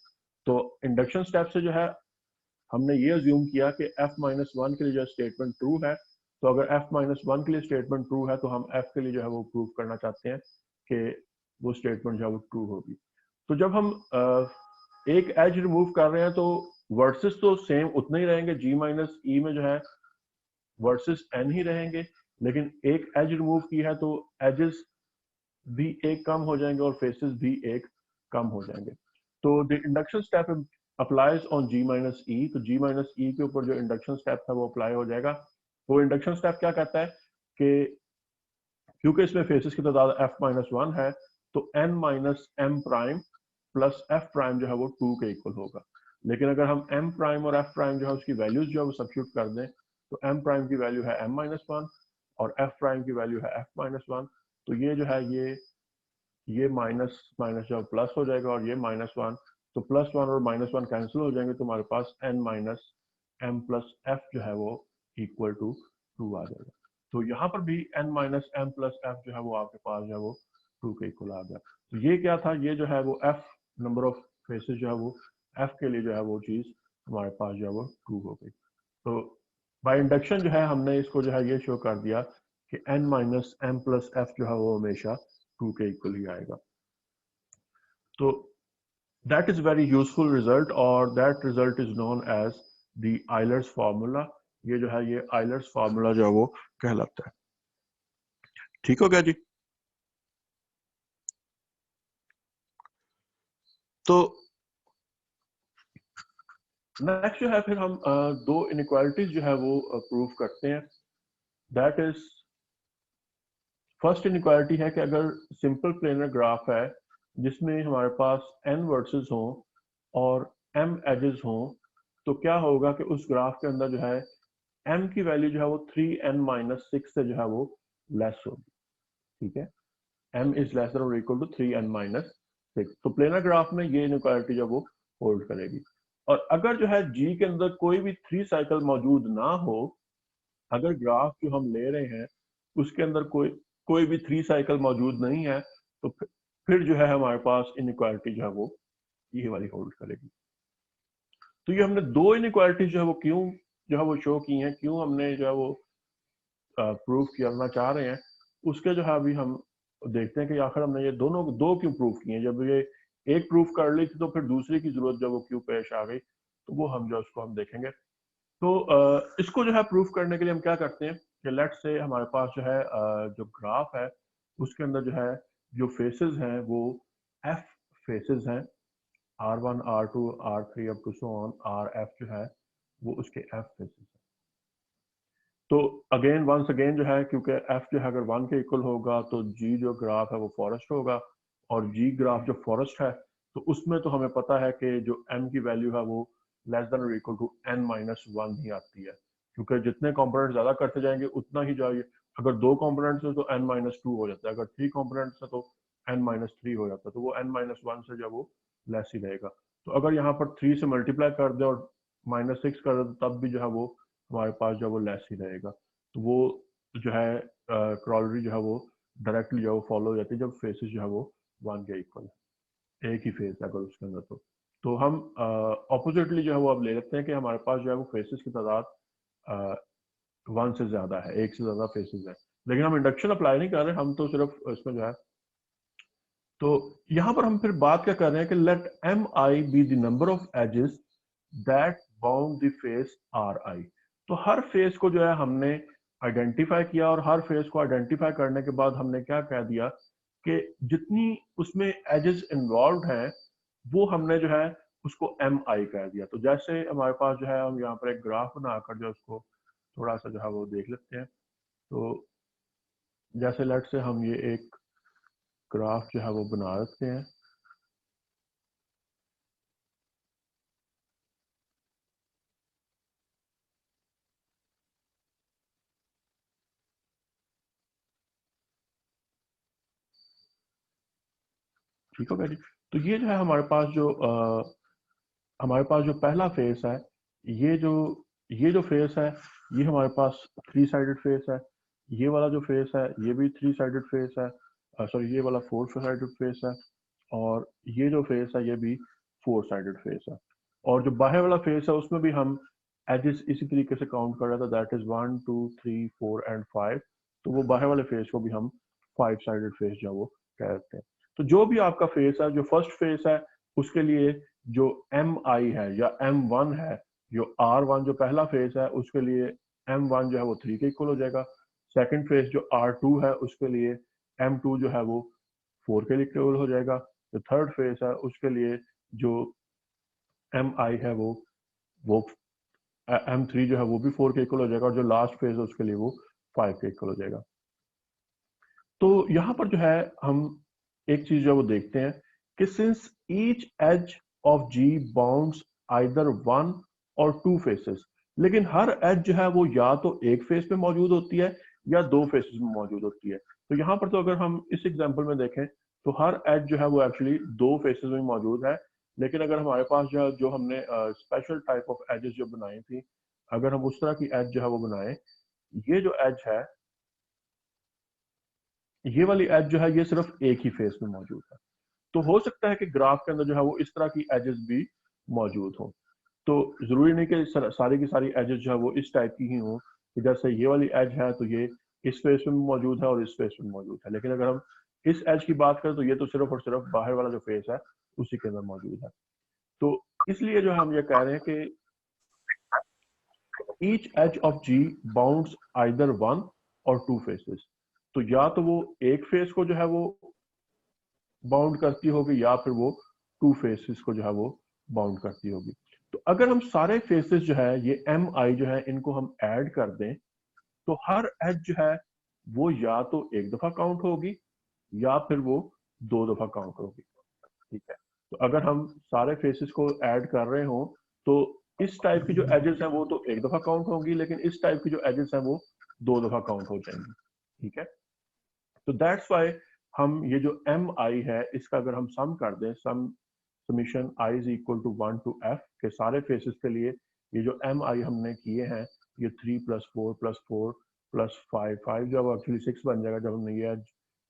तो इंडक्शन स्टेप से जो है हमने ये अज्यूम किया कि एफ माइनस वन के लिए जो स्टेटमेंट ट्रू है, तो अगर एफ माइनस वन के लिए स्टेटमेंट ट्रू है तो हम एफ के लिए जो है वो प्रूव करना चाहते हैं कि वो स्टेटमेंट जो है वो ट्रू होगी। तो जब हम एक एज रिमूव कर रहे हैं तो वर्सेस तो सेम उतने ही रहेंगे, जी माइनस ई में जो है वर्सेस एन ही रहेंगे, लेकिन एक एज रिमूव की है तो एजेस भी एक कम हो जाएंगे और फेसेस भी एक कम हो जाएंगे। तो the induction step applies on G minus E. तो जी माइनस ई के ऊपर जो इंडक्शन स्टेप है वो अप्लाई हो जाएगा। तो इंडक्शन स्टेप क्या कहता है कि क्योंकि इसमें फेसेस की तादाद एफ माइनस वन है, तो N minus M prime plus F prime जो है वो टू के इक्वल होगा। लेकिन अगर हम एम प्राइम और एफ प्राइम जो है उसकी वैल्यूज जो है वो सब्स्टिट्यूट कर दें, तो एम प्राइम की वैल्यू है एम माइनस वन और एफ प्राइम की वैल्यू है एफ माइनस वन। तो ये जो है ये माइनस माइनस जो प्लस हो जाएगा और ये माइनस वन, तो प्लस वन और माइनस वन कैंसिल हो जाएंगे, तो हमारे पास N minus M plus F जो है वो इक्वल टू टू आ जाएगा। तो यहाँ पर भी n minus M plus F जो है वो आपके पास जो है वो 2 के इक्वल आ गया। तो ये क्या था, ये जो है वो f नंबर ऑफ फेसेस जो है वो f के लिए जो है वो चीज हमारे पास जो है वो 2 हो गई। तो बाय इंडक्शन जो है हमने इसको जो है ये शो कर दिया कि n minus M plus F जो है वो हमेशा 2 के इक्वल ही आएगा। तो that is very useful result और that result is known as the Euler's formula. ये जो है ये आइलर्स फार्मूला जो है वो कहलाता है। ठीक हो गया जी। तो नेक्स्ट जो है फिर हम दो इनइक्वालिटीज जो है वो प्रूव करते हैं। दैट इज फर्स्ट इनइक्वालिटी है कि अगर सिंपल प्लेनर ग्राफ है जिसमें हमारे पास n वर्सेस हों और m एजेस हों, तो क्या होगा कि उस ग्राफ के अंदर जो है m की वैल्यू जो है वो 3n माइनस 6 से जो है वो लेस होगी। ठीक है, m इज लेस देन और इक्वल टू 3n माइनस 6। तो प्लेनर ग्राफ में ये इनइक्वालिटी जो वो होल्ड करेगी। और अगर जो है g के अंदर कोई भी 3 साइकिल मौजूद ना हो, अगर ग्राफ जो हम ले रहे हैं उसके अंदर कोई भी 3 साइकिल मौजूद नहीं है, तो फिर जो है हमारे पास इनइक्वालिटी जो है वो ये वाली होल्ड करेगी। तो ये हमने दो इनइक्वालिटी जो है वो क्यों जो है वो शो की हैं, क्यों हमने जो है वो प्रूव करना चाह रहे हैं, उसके जो है अभी हम देखते हैं कि आखिर हमने ये दोनों दो क्यों प्रूव किए हैं। जब ये एक प्रूव कर ली थी तो फिर दूसरी की जरूरत जब वो क्यों पेश आ गई, तो वो हम जो उसको हम देखेंगे। तो इसको जो है प्रूफ करने के लिए हम क्या करते हैं कि लेट से हमारे पास जो है जो ग्राफ है उसके अंदर जो है जो फेसेस हैं वो एफ फेसेस हैं, R1 R2 R3 up to so on RF जो है वो उसके एफ फेसेस हैं। तो अगेन वंस अगेन जो है क्योंकि एफ जो है अगर 1 के इक्वल होगा तो जी जो ग्राफ है वो फॉरेस्ट होगा, और जी ग्राफ जो फॉरेस्ट है तो उसमें तो हमें पता है कि जो एम की वैल्यू है वो लेस देन और इक्वल टू एन माइनस 1 ही आती है, क्योंकि जितने कंपोनेंट ज्यादा करते जाएंगे उतना ही जाएंगे। अगर 2 कंपोनेंट्स है तो एन माइनस 2 हो जाता है, अगर 3 कंपोनेंट्स है तो एन माइनस 3 हो जाता है, तो वो एन माइनस 1 से जो वो लेस ही रहेगा। तो अगर यहाँ पर 3 से मल्टीप्लाई कर दे और -6 कर दे तब भी जो है वो हमारे पास जो वो लेस ही रहेगा। तो वो जो है क्रॉलरी जो है वो डायरेक्टली जो है वो फॉलो हो जाती है जब फेसेस जो है वो 1 के इक्वल है, एक ही फेस है अगर उसके अंदर। तो हम ऑपोजिटली जो है वो अब ले लेते हैं कि हमारे पास जो है वो फेसेस की तादाद 1 से ज्यादा है, एक से ज्यादा फेसेस है, लेकिन हम इंडक्शन अप्लाई नहीं कर रहे, हम तो सिर्फ इसमें जो है। तो यहां पर हम फिर बात क्या कर रहे हैं कि let M I be the number of edges that bound the face R I. तो हर फेस को जो है हमने आइडेंटिफाई किया, और हर फेस को आइडेंटिफाई करने के बाद हमने क्या कह दिया कि जितनी उसमें एजेस इन्वॉल्व हैं वो हमने जो है उसको एम आई कह दिया। तो जैसे हमारे पास जो है हम यहाँ पर एक ग्राफ बनाकर जो उसको थोड़ा सा जो है वो देख लेते हैं। तो जैसे लेट से हम ये एक ग्राफ जो है वो बना लेते हैं। ठीक होगा जी। तो ये जो है हमारे पास जो पहला फेस है, ये जो ये जो फेस है ये हमारे पास 3 साइडेड फेस है। ये वाला जो फेस है ये भी 3 साइडेड फेस है, सॉरी ये वाला 4 साइडेड फेस है, और ये जो फेस है ये भी 4 साइडेड फेस है। और जो बाहर वाला फेस है उसमें भी हम एजेस इसी तरीके से काउंट कर रहे थे, दैट इज 1 2 3 4 एंड 5। तो वो बाहर वाले फेस को भी हम 5 साइडेड फेस जो वो कहते हैं। तो जो भी आपका फेस है, जो फर्स्ट फेस है उसके लिए जो एम आई है या एम वन है, जो आर वन जो पहला फेस है उसके लिए एम वन जो है वो 3 के इक्वल हो जाएगा। सेकंड फेस जो आर टू है उसके लिए एम टू जो है वो 4 के इक्वल हो जाएगा। जो थर्ड फेस है उसके लिए जो एम आई है वो एम थ्री जो है वो भी 4 के इक्वल हो जाएगा, और जो लास्ट फेज है उसके लिए वो 5 के इक्वल हो जाएगा। तो यहाँ पर जो है हम एक चीज जो है वो देखते हैं कि since each edge of G bounds either 1 और 2 फेसेस, लेकिन हर एज जो है वो या तो एक फेस में मौजूद होती है या 2 फेसेस में मौजूद होती है। तो यहाँ पर तो अगर हम इस एग्जांपल में देखें तो हर एज जो है वो एक्चुअली 2 फेसेस में मौजूद है। लेकिन अगर हमारे पास जो हमने स्पेशल टाइप ऑफ एजेस जो बनाई थी, अगर हम उस तरह की एज जो है वो बनाए, ये जो एज है ये वाली एज जो है ये सिर्फ एक ही फेस में मौजूद है। तो हो सकता है कि ग्राफ के अंदर जो है वो इस तरह की एजेस भी मौजूद हो। तो जरूरी नहीं कि सारी की सारी एजेस जो है वो इस टाइप की ही हो कि जैसे ये वाली एज है तो ये इस फेस में मौजूद है और इस फेस में मौजूद है, लेकिन अगर हम इस एज की बात करें तो ये तो सिर्फ और सिर्फ बाहर वाला जो फेस है उसी के अंदर मौजूद है। तो इसलिए जो हम ये कह रहे हैं कि each edge of G bounds either one और टू फेसेस। तो या तो वो एक फेस को जो है वो बाउंड करती होगी या फिर वो टू फेसेस को जो है वो बाउंड करती होगी। तो अगर हम सारे फेसेस जो है ये एम आई जो है इनको हम ऐड कर दें तो हर एज जो है वो या तो एक दफा काउंट होगी या फिर वो दो दफा काउंट होगी। ठीक है, तो अगर हम सारे फेसेस को ऐड कर रहे हो तो इस टाइप की जो एजेस हैं वो तो एक दफा काउंट होंगी, लेकिन इस टाइप की जो एजेस हैं वो दो दफा काउंट हो जाएंगी। ठीक है, तो दैट्स वाई हम ये जो एम आई है इसका अगर हम सम कर दें, summation I is equal to 1 to F के सारे फेसेस के लिए ये जो एम आई हमने किए हैं ये 3 + 4 + 4 + 5 5 जब एक्चुअली 6 बन जाएगा जब हमने ये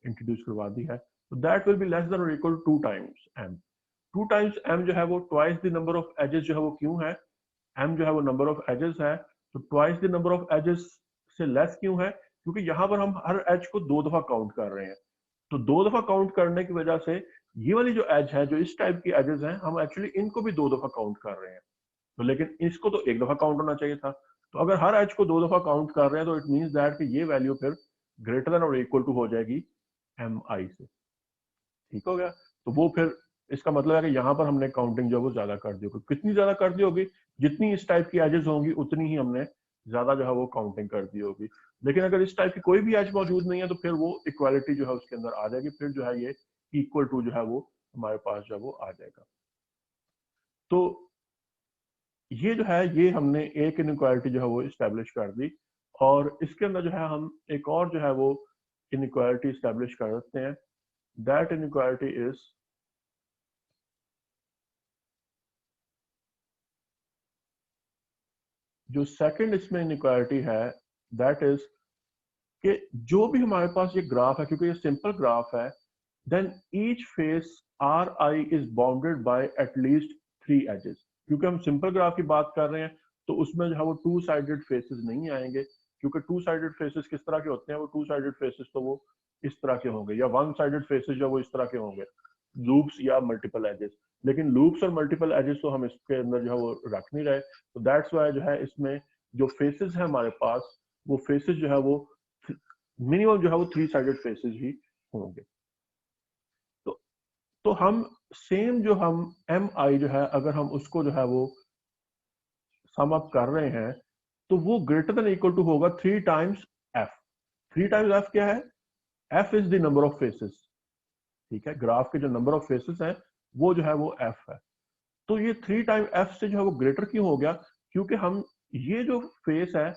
इंट्रोड्यूस करवा दी है, तो that will be less than और equal to 2 times m. 2 times m जो है वो twice the number of ages जो है वो क्यों है, एम जो है वो नंबर ऑफ एजेस है, तो twice the number of edges से लेस क्यों है, क्योंकि यहाँ पर हम हर एज को दो दफा काउंट कर रहे हैं। तो दो दफा काउंट करने की वजह से ये वाली जो एज है जो इस टाइप की एजेस हैं हम एक्चुअली इनको भी दो दफा काउंट कर रहे हैं। तो लेकिन इसको तो एक दफा काउंट होना चाहिए था। तो अगर हर एज को दो दफा काउंट कर रहे हैं तो इट मींस दैट कि ये वैल्यू फिर ग्रेटर देन और इक्वल टू हो जाएगी एम आई से। ठीक हो गया, तो वो फिर इसका मतलब है कि यहाँ पर हमने काउंटिंग जो है वो ज्यादा कर दी होगी। कितनी ज्यादा कर दी होगी, जितनी इस टाइप की एजेस होंगी उतनी ही हमने ज्यादा जो है वो काउंटिंग कर दी होगी। लेकिन अगर इस टाइप की कोई भी एज मौजूद नहीं है तो फिर वो इक्वालिटी जो है उसके अंदर आ जाएगी, फिर जो है ये इक्वल टू जो है वो हमारे पास जो है वो आ जाएगा। तो ये जो है ये हमने एक इनइक्वालिटी जो है वो इस्टेब्लिश कर दी, और इसके अंदर जो है हम एक और जो है वो इनइक्वालिटी इस्टेब्लिश कर सकते हैं। दैट इनइक्वालिटी इज, जो सेकंड इसमें इनइक्वालिटी है दैट इज कि जो भी हमारे पास ये ग्राफ है, क्योंकि ये सिंपल ग्राफ है, then each face R I is bounded by at least 3 edges. क्योंकि हम सिंपल ग्राफ की बात कर रहे हैं तो उसमें जो है वो टू साइडेड फेसेस नहीं आएंगे, क्योंकि टू साइडेड फेसेस किस तरह के होते हैं, वो टू साइडेड फेसेस तो वो इस तरह के होंगे, या वन साइडेड फेसेस जो वो इस तरह के होंगे, लूप्स या मल्टीपल एजेस। लेकिन लूप्स और मल्टीपल एजेस तो हम इसके अंदर जो है वो रख नहीं रहे, तो दैट्स वाई जो है इसमें जो फेसेस है हमारे पास वो फेसेस जो है वो मिनिमम जो है वो 3 साइडेड फेसेस ही होंगे। तो तो हम सेम जो हम एम आई जो है अगर हम उसको जो है वो सम अप कर रहे हैं तो वो ग्रेटर देन इक्वल टू होगा 3 टाइम्स एफ। 3 टाइम्स एफ क्या है, F is the number of faces. ठीक है, ग्राफ के जो नंबर ऑफ फेसेस हैं वो जो है वो एफ है। तो ये 3 टाइम एफ से जो है वो ग्रेटर क्यों हो गया, क्योंकि हम ये जो फेस है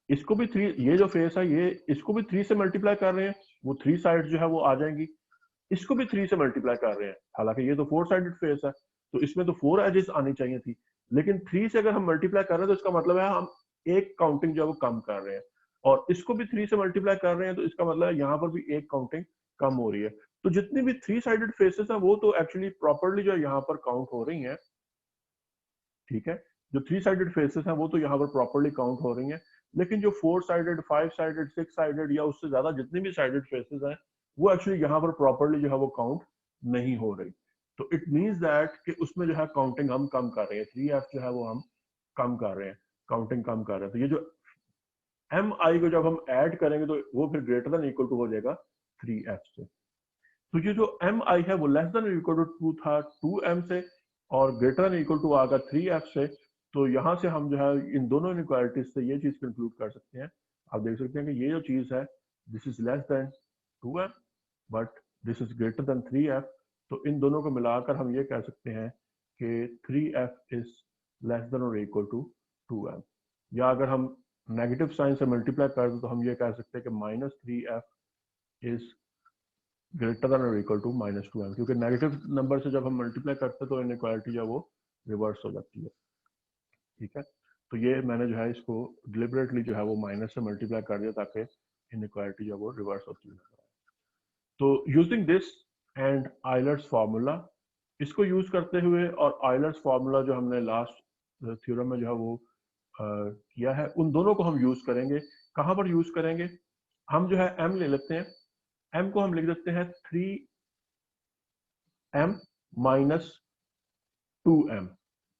इसको भी 3, ये जो फेस है ये इसको भी 3 से मल्टीप्लाई कर रहे हैं, वो 3 साइड जो है वो आ जाएंगी। इसको भी 3 से मल्टीप्लाई कर रहे हैं, हालांकि ये तो 4 साइडेड फेस है तो इसमें तो 4 एजेस आनी चाहिए थी, लेकिन 3 से अगर हम मल्टीप्लाई कर रहे हैं तो इसका मतलब है हम एक काउंटिंग जो है वो कम कर रहे हैं, और इसको भी 3 से मल्टीप्लाई कर रहे हैं तो इसका मतलब है यहाँ पर भी एक काउंटिंग कम हो रही है। तो जितनी भी 3 साइडेड फेसेस है वो तो एक्चुअली प्रॉपरली जो है यहाँ पर काउंट हो रही है। ठीक है, जो 3 साइडेड फेसेस हैं वो तो यहाँ पर प्रॉपरली काउंट हो रही हैं, लेकिन जो 4 साइडेड 5 साइडेड 6 साइडेड या उससे ज्यादा जितनी भी साइडेड फेसेस हैं वो एक्चुअली यहाँ पर प्रॉपरली जो है वो काउंट नहीं हो रही। तो इट मींस दैट कि उसमें जो है काउंटिंग हम कम कर रहे हैं, 3f जो है वो हम कम कर रहे हैं, काउंटिंग कम कर रहे हैं। तो ये जो एम आई को जब हम ऐड करेंगे तो वो फिर ग्रेटर देन इक्वल टू हो जाएगा 3f से। तो ये जो एम आई है वो लेस देन इक्वल टू 2 था 2m से, और ग्रेटर देन इक्वल टू आ गया 3f से। तो यहाँ से हम जो है इन दोनों इनइक्वालिटीज से ये चीज कंक्लूड कर सकते हैं। आप देख सकते हैं कि ये जो चीज है this is less than 2m but this is greater then 3f। तो इन दोनों को मिलाकर हम ये कह सकते हैं कि 3f इज लेस देन और इक्वल टू 2m। या अगर हम नेगेटिव साइन से मल्टीप्लाई कर दें तो हम ये कह सकते हैं कि -3f इज ग्रेटर देन और इक्वल टू -2m, क्योंकि नेगेटिव नंबर से जब हम मल्टीप्लाई करते हैं तो इनइक्वालिटी जो है वो रिवर्स हो जाती है। ठीक है, तो ये मैंने जो है इसको डिलिबरेटली जो है वो माइनस से मल्टीप्लाई कर दिया ताकि इनइक्वालिटी जो वो रिवर्स होती है। तो using this and Euler's formula, इसको यूज करते हुए और आयलर्स फार्मूला जो हमने लास्ट थ्योरम में जो है वो किया है, उन दोनों को हम यूज करेंगे। कहां पर यूज करेंगे? हम जो है m ले लेते हैं, m को हम लिख देते हैं 3m माइनस 2m।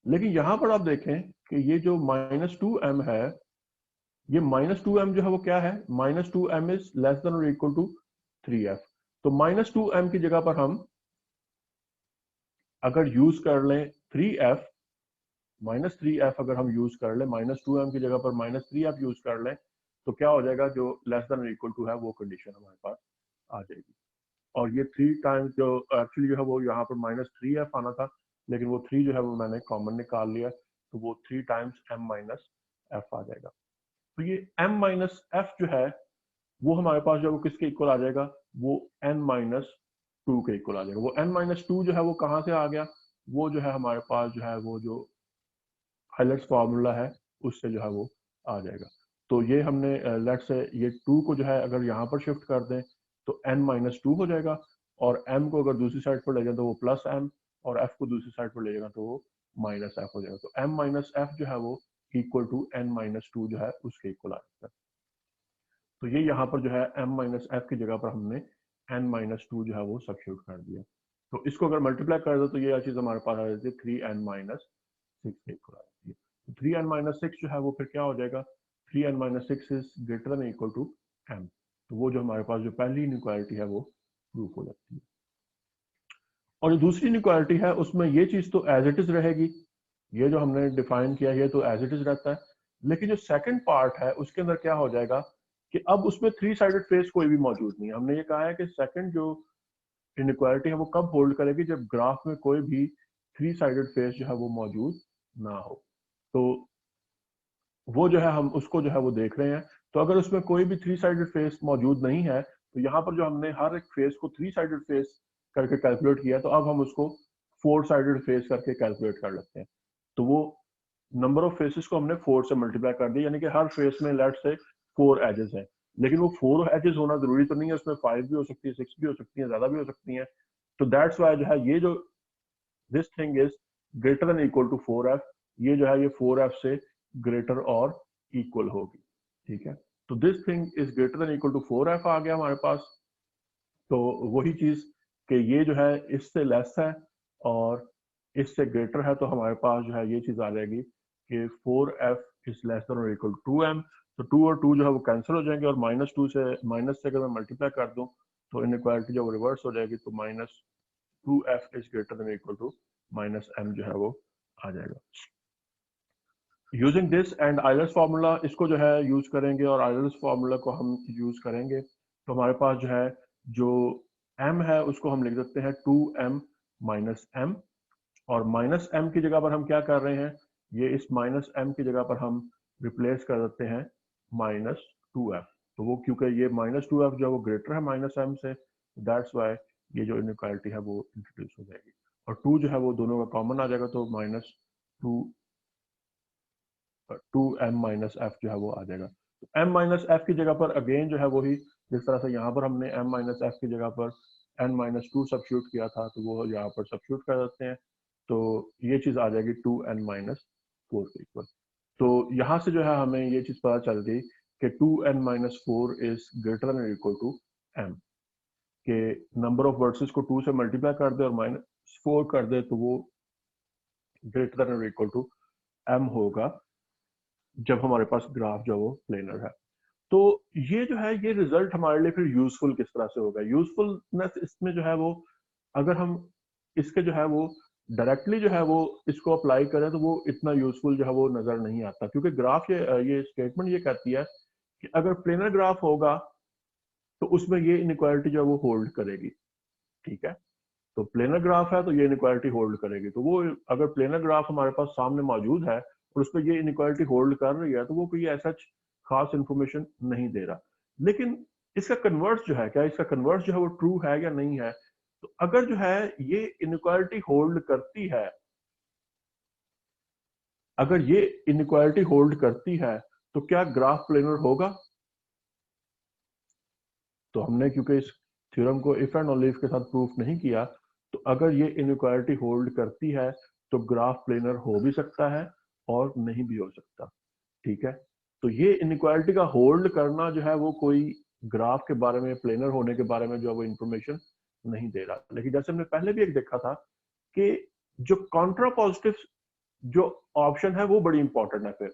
लेकिन यहां पर आप देखें कि ये जो माइनस 2m है, ये माइनस 2m जो है वो क्या है? Minus 2m is less than और इक्वल टू 3f। तो माइनस 2m की जगह पर हम अगर यूज कर लें 3f, माइनस 3f अगर हम यूज कर लें, माइनस 2m की जगह पर माइनस 3f यूज कर लें, तो क्या हो जाएगा? जो लेस देन और इक्वल टू है वो कंडीशन हमारे पास आ जाएगी। और ये 3 टाइम्स जो एक्चुअली जो है वो यहाँ पर माइनस 3f आना था, लेकिन वो 3 जो है वो मैंने कॉमन निकाल लिया, तो वो 3 टाइम्स m माइनस f आ जाएगा। तो ये m माइनस f जो है वो हमारे पास जो है वो किसके इक्वल आ जाएगा? वो n माइनस 2 के इक्वल आ जाएगा। वो n माइनस 2 जो है वो कहाँ से आ गया? वो जो है हमारे पास जो है वो जो हाइलाइट्स फार्मूला है उससे जो है वो आ जाएगा। तो ये हमने लेट से ये 2 को जो है अगर यहाँ पर शिफ्ट कर दें तो n माइनस 2 हो जाएगा, और m को अगर दूसरी साइड पर ले जाए तो वो प्लस m, और f को दूसरी साइड पर ले जाएगा तो वो माइनस f हो जाएगा। तो m माइनस f जो है वो इक्वल टू n माइनस 2 जो है उसके इक्वल आ जाएगा। तो ये यहाँ पर जो है m माइनस f की जगह पर हमने n माइनस 2 जो है वो सब्स्टिट्यूट कर दिया। तो इसको अगर मल्टीप्लाई कर दो तो ये चीज हमारे पास आ जाती है 3n माइनस 6 के इक्वल आ जाती है। तो 3n माइनस 6 जो है वो फिर क्या हो जाएगा? 3n minus 6 is greater than equal to m। तो वो जो हमारे पास जो पहली इनइक्वालिटी है वो प्रूफ हो जाती है। और जो दूसरी इनइक्वालिटी है उसमें ये चीज तो एज इट इज रहेगी, ये जो हमने डिफाइन किया है तो एज इट इज रहता है। लेकिन जो सेकंड पार्ट है उसके अंदर क्या हो जाएगा कि अब उसमें 3 साइडेड फेस कोई भी मौजूद नहीं है। हमने ये कहा है कि सेकंड जो इनइक्वालिटी है वो कब होल्ड करेगी? जब ग्राफ में कोई भी 3 साइडेड फेस जो है वो मौजूद ना हो। तो वो जो है हम उसको जो है वो देख रहे हैं। तो अगर उसमें कोई भी 3 साइडेड फेस मौजूद नहीं है, तो यहाँ पर जो हमने हर एक फेस को 3 साइडेड फेस करके कैलकुलेट किया, तो अब हम उसको 4 साइडेड फेस करके कैलकुलेट कर लेते हैं। तो वो नंबर ऑफ फेसेस को हमने 4 से मल्टीप्लाई कर दिया, यानी कि हर फेस में लेट से 4 एजेस हैं। लेकिन वो 4 एजेस होना जरूरी तो नहीं है, उसमें 5 भी हो सकती है, 6 भी हो सकती है, ज्यादा भी हो सकती है। तो दैट्स वाई जो है ये जो this thing is greater than equal to 4f, ये जो है ये 4f से ग्रेटर और इक्वल होगी। ठीक है, तो this thing is greater than equal to 4f आ गया हमारे पास। तो वही चीज कि ये जो है इससे लेस है और इससे ग्रेटर है, तो हमारे पास जो है ये चीज आ जाएगी कि 4f इज लेस देन और इक्वल टू 2m। तो 2 और 2 जो है वो कैंसिल हो जाएंगे, और माइनस से अगर मैं मल्टीप्लाई कर दूं तो इनइक्वालिटी जो रिवर्स हो जाएगी, तो minus 2f is greater than equal to minus m जो है वो आ जाएगा। Using this and Euler's formula, इसको जो है यूज करेंगे और आयलर्स फार्मूला को हम यूज करेंगे, तो हमारे पास जो है जो m है उसको हम लिख देते हैं 2m माइनस m, और माइनस m की जगह पर हम क्या कर रहे हैं? ये इस माइनस m की जगह पर हम रिप्लेस कर देते हैं माइनस 2f। तो वो क्योंकि ये माइनस 2f जो है वो ग्रेटर है माइनस m से, दैट्स वाई ये जो इनइक्वालिटी है वो इंट्रोड्यूस हो जाएगी, और 2 जो है वो दोनों का कॉमन आ जाएगा, तो माइनस 2m माइनस एफ जो है वो आ जाएगा। तो m माइनस एफ की जगह पर अगेन जो है वही, जिस तरह से यहाँ पर हमने m माइनस एफ की जगह पर n माइनस 2 सब्स्टिट्यूट किया था, तो वो यहाँ पर सब्स्टिट्यूट कर देते हैं, तो ये चीज आ जाएगी 2n माइनस 4 के इक्वल। तो यहाँ से जो है हमें ये चीज पता चल गई कि 2n minus 4 is greater than equal to m, के नंबर ऑफ वर्सेस को 2 से मल्टीप्लाई कर दे और माइनस 4 कर दे, तो वो greater than equal to m होगा जब हमारे पास ग्राफ जो वो प्लेनर है। तो ये जो है ये रिजल्ट हमारे लिए फिर यूजफुल किस तरह से होगा? यूजफुलनेस इसमें जो है वो, अगर हम इसके जो है वो डायरेक्टली जो है वो इसको अप्लाई करें तो वो इतना यूजफुल जो है वो नजर नहीं आता, क्योंकि ग्राफ ये स्टेटमेंट ये कहती है कि अगर प्लेनर ग्राफ होगा तो उसमें ये इनइक्वालिटी जो है वो होल्ड करेगी। ठीक है, तो प्लेनर ग्राफ है तो ये इनइक्वालिटी होल्ड करेगी। तो वो अगर प्लेनर ग्राफ हमारे पास सामने मौजूद है और उस पर ये इनइक्वालिटी होल्ड कर रही है, तो वो कोई ऐसा खास इंफॉर्मेशन नहीं दे रहा। लेकिन इसका कन्वर्स जो है, क्या इसका कन्वर्स जो है वो ट्रू है या नहीं है? तो अगर जो है ये इनइक्वालिटी होल्ड करती है, अगर ये इनइक्वालिटी होल्ड करती है, तो क्या ग्राफ प्लेनर होगा? तो हमने क्योंकि इस थ्योरम को इफ एंड ओनली इफ के साथ प्रूफ नहीं किया, तो अगर ये इनइक्वालिटी होल्ड करती है तो ग्राफ प्लेनर हो भी सकता है और नहीं भी हो सकता। ठीक है, तो ये इनइक्वालिटी का होल्ड करना जो है वो कोई ग्राफ के बारे में, प्लेनर होने के बारे में जो है वो इंफॉर्मेशन नहीं दे रहा। लेकिन जैसे हमने पहले भी एक देखा था कि जो कॉन्ट्रा पॉजिटिव जो ऑप्शन है वो बड़ी इंपॉर्टेंट है फिर,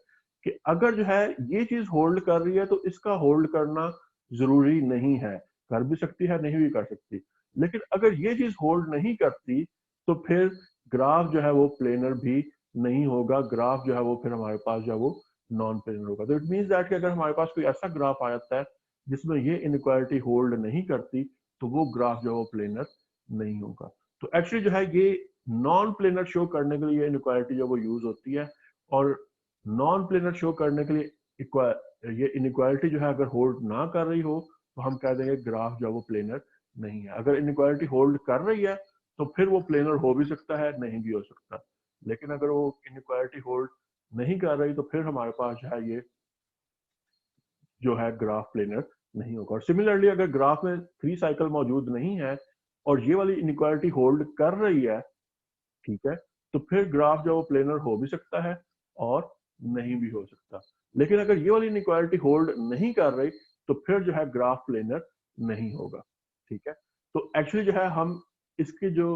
कि अगर जो है ये चीज होल्ड कर रही है तो इसका होल्ड करना जरूरी नहीं है, कर भी सकती है नहीं भी कर सकती। लेकिन अगर ये चीज होल्ड नहीं करती तो फिर ग्राफ जो है वो प्लेनर भी नहीं होगा, ग्राफ जो है वो फिर हमारे पास जो है वो नॉन प्लेनर होगा। तो इट मीन्स दैट कि अगर हमारे पास कोई ऐसा ग्राफ आ जाता है जिसमें ये इनइक्वालिटी होल्ड नहीं करती तो वो ग्राफ जो है वो प्लेनर नहीं होगा। तो एक्चुअली जो है ये नॉन प्लेनर शो करने के लिए इनइक्वालिटी जो वो यूज होती है, और नॉन प्लेनर शो करने के लिए ये इनइक्वालिटी जो है अगर होल्ड ना कर रही हो तो हम कह देंगे ग्राफ जो है वो प्लेनर नहीं है। अगर इनइक्वालिटी होल्ड कर रही है तो फिर वो प्लेनर हो भी सकता है नहीं भी हो सकता। लेकिन अगर वो इनइक्वालिटी होल्ड नहीं कर रही तो फिर हमारे पास जो है ये जो है ग्राफ प्लेनर नहीं होगा। और सिमिलरली अगर ग्राफ में 3 साइकिल मौजूद नहीं है और ये वाली इनइक्वालिटी होल्ड कर रही है, ठीक है, तो फिर ग्राफ जो वो प्लेनर हो भी सकता है और नहीं भी हो सकता। लेकिन अगर ये वाली इनइक्वालिटी होल्ड नहीं कर रही तो फिर जो है ग्राफ प्लेनर नहीं होगा। ठीक है, तो एक्चुअली जो है हम इसकी जो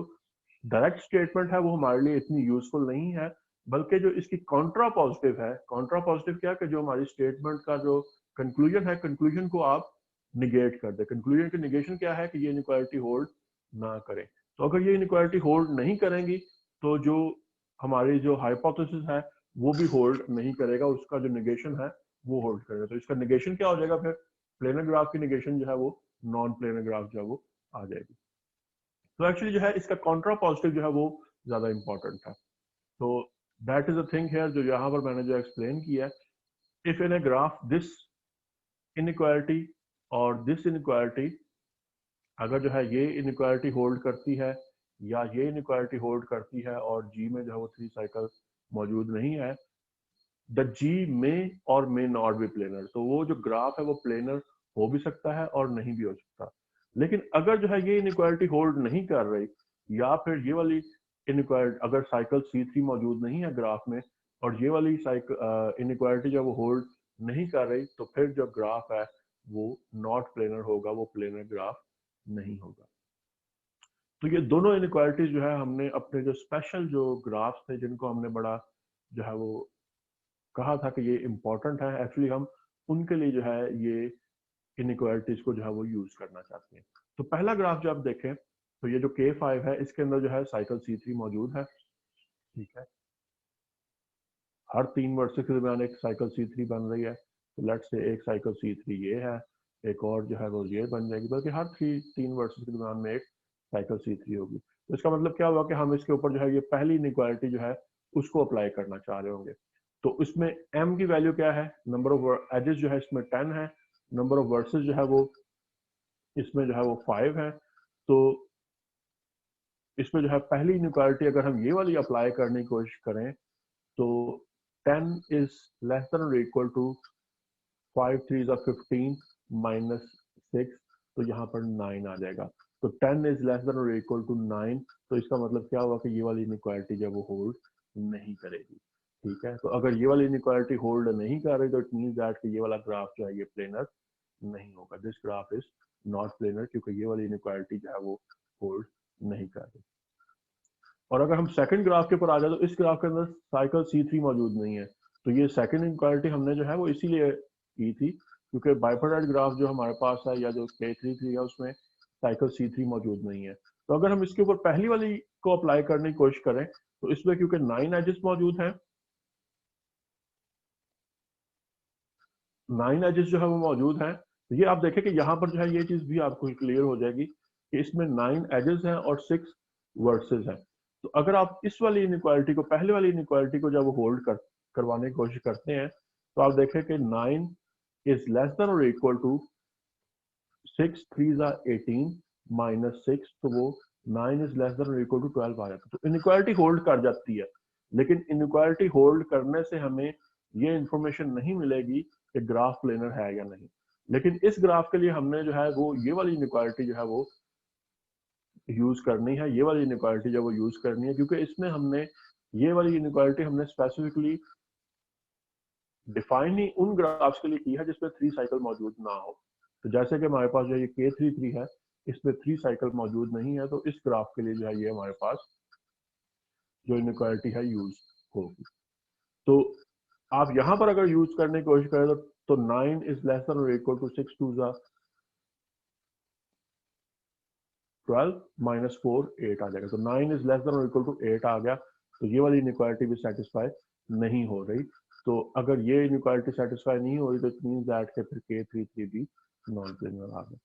डायरेक्ट स्टेटमेंट है वो हमारे लिए इतनी यूजफुल नहीं है, बल्कि जो इसकी कॉन्ट्रा पॉजिटिव है, कॉन्ट्रा पॉजिटिव क्या कि जो हमारी स्टेटमेंट का जो कंक्लूजन है, कंक्लूजन को आप निगेट कर दे। कंक्लूजन की निगेशन क्या है कि ये इनइक्वालिटी होल्ड ना करें। तो अगर ये इनइक्वालिटी होल्ड नहीं करेंगी तो जो हमारी जो हाइपोथेसिस है वो भी होल्ड नहीं करेगा, उसका जो निगेशन है वो होल्ड करेगा। तो इसका निगेशन क्या हो जाएगा, फिर प्लेनर ग्राफ की निगेशन जो है वो नॉन प्लेनर ग्राफ जो है वो आ जाएगी। तो एक्चुअली जो है इसका कॉन्ट्रा पॉजिटिव जो है वो ज्यादा इंपॉर्टेंट है। तो that is a thing here जो यहाँ पर मैंने जो एक्सप्लेन किया है। If in a graph this inequality और दिस इनइक्वालिटी, अगर जो है ये इनइक्वालिटी होल्ड करती है या ये इनइक्वालिटी होल्ड करती है और जी में जो है वो 3 साइकिल मौजूद नहीं है, द जी में और मे नॉट बी प्लेनर, तो वो जो ग्राफ है वो प्लेनर हो भी सकता है और नहीं भी हो सकता। लेकिन अगर जो है ये इनइक्वालिटी होल्ड नहीं कर रही या फिर ये वाली इनइक्वालिटी, अगर साइकिल C3 मौजूद नहीं है ग्राफ में और ये वाली साइकिल इनइक्वालिटी जो वो होल्ड नहीं कर रही, तो फिर जो ग्राफ है वो नॉट प्लेनर होगा, वो प्लेनर ग्राफ नहीं होगा। तो ये दोनों इनइक्वालिटीज जो है हमने अपने जो स्पेशल जो ग्राफ्स थे जिनको हमने बड़ा जो है वो कहा था कि ये इंपॉर्टेंट है, एक्चुअली हम उनके लिए जो है ये इनइक्वालिटीज को जो है वो यूज करना चाहते हैं। तो पहला ग्राफ जो आप देखें तो ये जो K5 है इसके अंदर जो है साइकिल C3 मौजूद है। ठीक है, हर 3 वर्सेस के दरमियान एक साइकिल C3 बन रही है। तो लेट्स से एक साइकिल C3 ये है, एक और जो है वो ये बन जाएगी, बल्कि हर 3 वर्सेस के दरमियान में एक साइकिल C3 होगी। तो इसका मतलब क्या हुआ कि हम इसके ऊपर जो है ये पहली इनइक्वालिटी जो है उसको अप्लाई करना चाह रहे होंगे। तो इसमें m की वैल्यू क्या है, नंबर ऑफ एजेस जो है इसमें 10 है, नंबर ऑफ वर्सेस जो है वो इसमें जो है वो 5 है। तो इसमें जो है पहली इनइक्वालिटी अगर हम ये वाली अप्लाई करने की कोशिश करें तो 10 इज लेस देन और इक्वल टू 5 3 15 माइनस 6, तो यहाँ पर 9 आ जाएगा। तो 10 इज लेस देन और इक्वल टू 9, तो इसका मतलब क्या हुआ कि ये वाली इनइक्वालिटी जो वो होल्ड नहीं करेगी। ठीक है, तो अगर ये वाली इनइक्वालिटी होल्ड नहीं कर रही तो इट मींस दैट कि ये वाला ग्राफ जो है ये प्लेनर नहीं होगा, this graph is not planar, क्योंकि ये वाली इनइक्वालिटी जो है वो होल्ड नहीं कर रही। और अगर हम सेकंड ग्राफ के ऊपर आ जाए तो इस ग्राफ के अंदर साइकिल C3 मौजूद नहीं है। तो ये सेकंड इनइक्वालिटी हमने जो है वो इसीलिए की थी क्योंकि बाइपोलर ग्राफ जो हमारे पास है या जो K33 है उसमें साइकिल C3 मौजूद नहीं है। तो अगर हम इसके ऊपर पहली वाली को अप्लाई करने की कोशिश करें तो इसमें क्योंकि 9 एजेस मौजूद हैं, 9 एजेस जो है वो मौजूद हैं, तो ये आप देखें कि यहाँ पर जो है ये चीज भी आपको क्लियर हो जाएगी कि इसमें 9 एजेस हैं और 6 वर्सेस हैं। तो अगर आप इस वाली इनइक्वालिटी को, पहले वाली इनइक्वालिटी को जब होल्ड करवाने की कोशिश करते हैं तो आप देखें कि 9 इज लेस देन और इक्वल टू 6 3 18 माइनस 6, तो वो 9 इज लेस देन और इक्वल टू 12 आ जाता है। तो इनइक्वालिटी होल्ड कर जाती है, लेकिन इनइक्वालिटी होल्ड करने से हमें ये इंफॉर्मेशन नहीं मिलेगी कि ग्राफ प्लेनर है या नहीं। लेकिन इस ग्राफ के लिए हमने जो है वो ये वाली इनइक्वालिटी जो है वो यूज करनी है, ये वाली इनइक्वालिटी जो वो यूज करनी है, क्योंकि इसमें हमने ये वाली इनइक्वालिटी हमने स्पेसिफिकली डिफाइन ही उन ग्राफ्स के लिए की है जिसमें 3 साइकिल मौजूद ना हो। तो जैसे कि हमारे पास जो ये K33 है, इसमें 3 साइकिल मौजूद नहीं है, तो इस ग्राफ के लिए जो है ये हमारे पास जो इनइक्वालिटी है यूज होगी। तो आप यहां पर अगर यूज करने की कोशिश करें तो 9 इज लेस देन और इक्वल टू 6 2 12 माइनस 4 8 आ जाएगा। तो 9 इज लेस देन और इक्वल टू 8 आ गया, तो ये वाली इनइक्वालिटी भी सेटिस्फाई नहीं हो रही। तो अगर ये इनइक्वालिटी सेटिस्फाई नहीं हो रही तो इट मींस दैट के फिर K33 भी नॉन प्लेनर आ गया।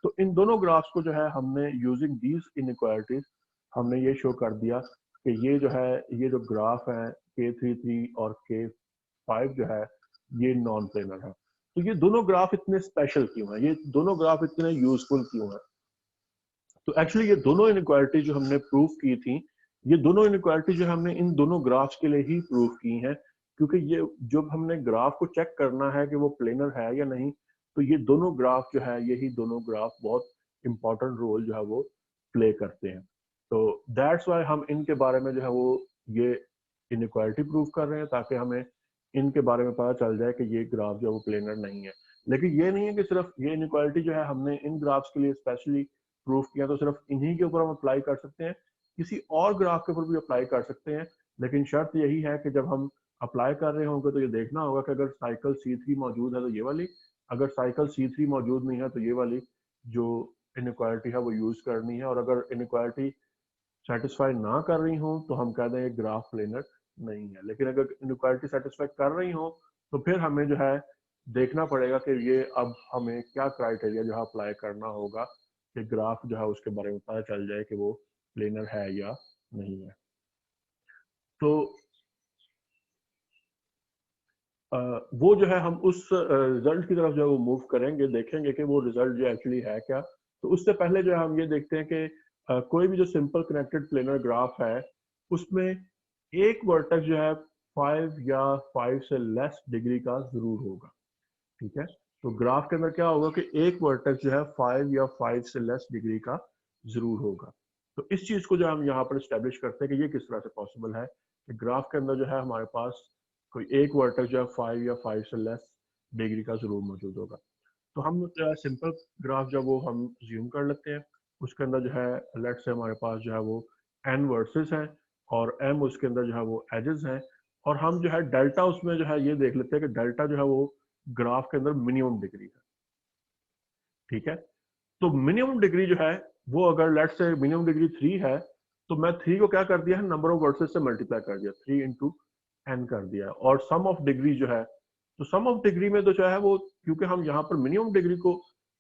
तो इन दोनों ग्राफ्स को जो है हमने यूजिंग दीज इनइक्वालिटीज हमने ये शो कर दिया कि ये जो है ये जो ग्राफ है K33 और K5 जो है ये नॉन प्लेनर है। तो ये दोनों ग्राफ इतने स्पेशल क्यों हैं, ये दोनों ग्राफ इतने यूजफुल क्यों हैं? तो एक्चुअली ये दोनों इनइक्वालिटी जो हमने प्रूव की थी, ये दोनों इनइक्वालिटी जो हमने इन दोनों ग्राफ्स के लिए ही प्रूव की हैं, क्योंकि ये जब हमने ग्राफ को चेक करना है कि वो प्लेनर है या नहीं, तो ये दोनों ग्राफ जो है यही दोनों ग्राफ बहुत इंपॉर्टेंट रोल जो है वो प्ले करते हैं। तो दैट्स वाई हम इनके बारे में जो है वो ये इनइक्वालिटी प्रूव कर रहे हैं, ताकि हमें इनके बारे में पता चल जाए कि ये ग्राफ जो है वो प्लेनर नहीं है। लेकिन ये नहीं है कि सिर्फ ये इनइक्वालिटी जो है हमने इन ग्राफ्स के लिए स्पेशली प्रूफ किया तो सिर्फ इन्हीं के ऊपर हम अप्लाई कर सकते हैं, किसी और ग्राफ के ऊपर भी अप्लाई कर सकते हैं। लेकिन शर्त यही है कि जब हम अप्लाई कर रहे होंगे तो ये देखना होगा कि अगर साइकिल C3 मौजूद है तो ये वाली, अगर साइकिल C3 मौजूद नहीं है तो ये वाली जो इनइक्वालिटी है वो यूज करनी है। और अगर इनइक्वालिटी सेटिस्फाई ना कर रही हो तो हम कह दें ये ग्राफ प्लेनर नहीं है। लेकिन अगर इनइक्वालिटी सेटिस्फाई कर रही हो तो फिर हमें जो है देखना पड़ेगा कि ये अब हमें क्या क्राइटेरिया जो है अप्लाई करना होगा कि ग्राफ जो है उसके बारे में पता चल जाए कि वो प्लेनर है या नहीं है। तो वो जो है हम उस रिजल्ट की तरफ जो है वो मूव करेंगे, देखेंगे कि वो रिजल्ट जो एक्चुअली है क्या। तो उससे पहले जो है हम ये देखते हैं कि कोई भी जो सिंपल कनेक्टेड प्लेनर ग्राफ है उसमें एक वर्टेक्स जो है 5 या 5 से लेस डिग्री का जरूर होगा। ठीक है, तो ग्राफ के अंदर क्या होगा कि एक वर्टेक्स जो है 5 या 5 से लेस डिग्री का जरूर होगा। तो इस चीज को जो हम यहाँ पर स्टैब्लिश करते हैं कि ये किस तरह से पॉसिबल है कि ग्राफ के अंदर जो है हमारे पास कोई एक वर्टेक्स जो है 5 या 5 से लेस डिग्री का जरूर मौजूद होगा। तो हम सिंपल ग्राफ जो वो हम ज्यूम कर लेते हैं, उसके अंदर जो है लेट से हमारे पास जो है वो n वर्सेस हैं और m उसके अंदर जो है वो एजेस हैं। और हम जो है डेल्टा उसमें जो है ये देख लेते हैं कि डेल्टा जो है वो ग्राफ के अंदर मिनिमम डिग्री है। ठीक है, तो मिनिमम डिग्री जो है वो अगर लेट से मिनिमम डिग्री 3 है तो मैं 3 को क्या कर दिया है नंबर ऑफ वर्सेस से मल्टीप्लाई कर दिया, 3 इंटू एन कर दिया। और सम ऑफ डिग्री जो है, तो सम ऑफ डिग्री में तो जो है वो क्योंकि हम यहाँ पर मिनिमम डिग्री को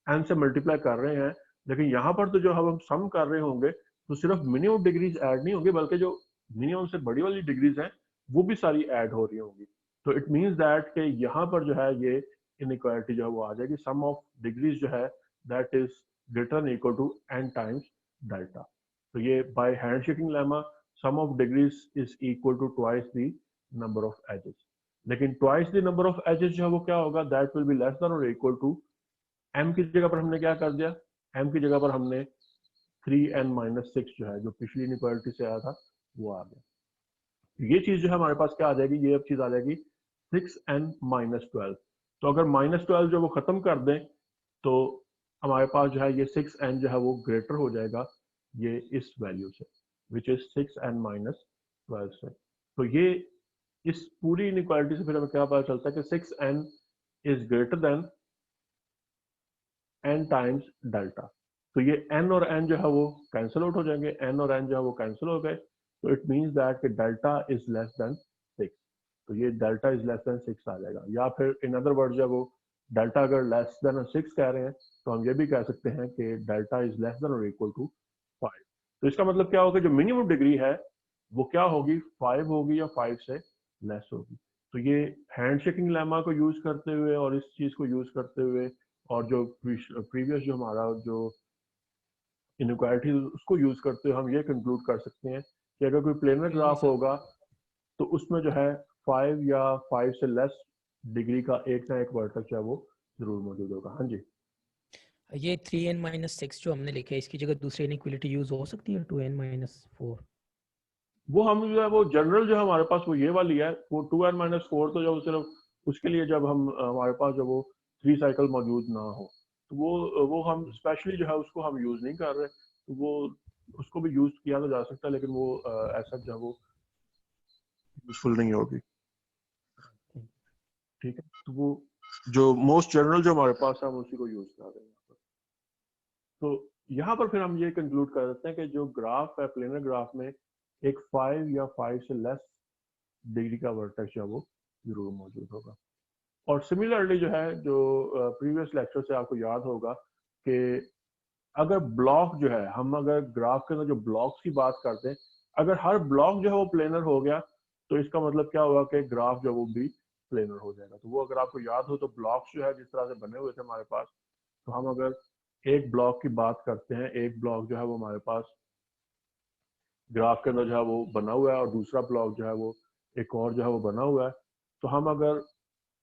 एन से मल्टीप्लाई कर रहे हैं, लेकिन यहाँ पर तो जो हम सम कर रहे होंगे तो सिर्फ मिनिमम डिग्रीज ऐड नहीं होंगी बल्कि जो मिनिमम से बड़ी वाली डिग्रीज हैं वो भी सारी ऐड हो रही होंगी। तो इट मीन्स दैट कि यहाँ पर जो है ये इनइक्वालिटी जो है वो आ जाएगी, सम ऑफ डिग्रीज जो है that is greater than equal to n times delta। तो ये by handshaking lemma sum of degrees is equal to twice the number of edges। लेकिन twice the number of edges जो है वो क्या होगा, that will be less than or equal to m की जगह पर हमने क्या कर दिया, m की जगह पर हमने 3n minus 6 जो है जो पिछली इनइक्वालिटी से आया था वो आ गया। ये चीज जो है हमारे पास क्या आ जाएगी, ये अब चीज आ जाएगी 6n minus 12। तो अगर -12 जो वो खत्म कर दें तो हमारे पास जो है ये 6n जो है वो ग्रेटर हो जाएगा ये इस वैल्यू से, विच इज 6n माइनस 12 से। तो ये इस पूरी इनइक्वालिटी से फिर हमें क्या पता चलता है कि 6n is greater then n times delta. तो ये n और n जो है वो कैंसिल आउट हो जाएंगे, n और n जो है वो कैंसिल हो गए। तो इट मीन्स दैट कि डेल्टा इज लेस देन 6। तो ये डेल्टा इज लेस देन 6 आ जाएगा। या फिर इन अदर वर्ड जब वो डेल्टा अगर लेस देन 6 कह रहे हैं तो हम ये भी कह सकते हैं कि डेल्टा इज लेस देन और इक्वल टू 5। तो इसका मतलब क्या होगा, जो मिनिमम डिग्री है वो क्या होगी, 5 होगी या 5 से लेस होगी। तो ये हैंडशेकिंग लेमा को यूज करते हुए और इस चीज को यूज करते हुए और जो प्रीवियस जो हमारा जो इनइक्वालिटी उसको यूज करते हुए हम ये कंक्लूड कर सकते हैं कि अगर कोई प्लेनर जी ग्राफ सर। होगा तो उसमें जो है 5 या 5 से लेस डिग्री का एक ना एक वर्टेक्स जो है वो जरूर मौजूद होगा। हाँ जी, ये 3n-6 जो हमने लिखा है, इसकी जगह दूसरी इनइक्वालिटी यूज हो सकती है, 2n-4? वो हम जो है वो जनरल जो है हमारे पास वो ये वाली है, वो 2n-4 तो जब सिर्फ उसके लिए जब हम हमारे पास जब वो 3 साइकिल मौजूद ना हो, तो वो हम स्पेशली जो है उसको हम यूज नहीं कर रहे, तो वो उसको भी यूज किया तो जा सकता है, लेकिन वो ऐसा जो है वो यूजफुल नहीं होगी। ठीक है, तो वो जो मोस्ट जनरल जो हमारे पास है हम उसी को यूज कर रहे हैं। तो यहाँ पर फिर हम ये कंक्लूड कर देते हैं कि जो ग्राफ है प्लेनर ग्राफ में एक 5 या 5 से लेस डिग्री का वर्टेक्स जो है वो जरूर मौजूद होगा। और सिमिलरली जो है, जो प्रीवियस लेक्चर से आपको याद होगा कि अगर ब्लॉक जो है, हम अगर ग्राफ के अंदर जो ब्लॉक्स की बात करते हैं, अगर हर ब्लॉक जो है वो प्लेनर हो गया, तो इसका मतलब क्या होगा कि ग्राफ जो है वो भी प्लेनर हो जाएगा। तो वो अगर आपको याद हो, तो ब्लॉक्स जो है जिस तरह से बने हुए थे हमारे पास, तो हम अगर एक ब्लॉक की बात करते हैं, एक ब्लॉक जो है वो हमारे पास ग्राफ के अंदर जो है वो बना हुआ है, और दूसरा ब्लॉक जो है वो एक और जो है वो बना हुआ है, तो हम अगर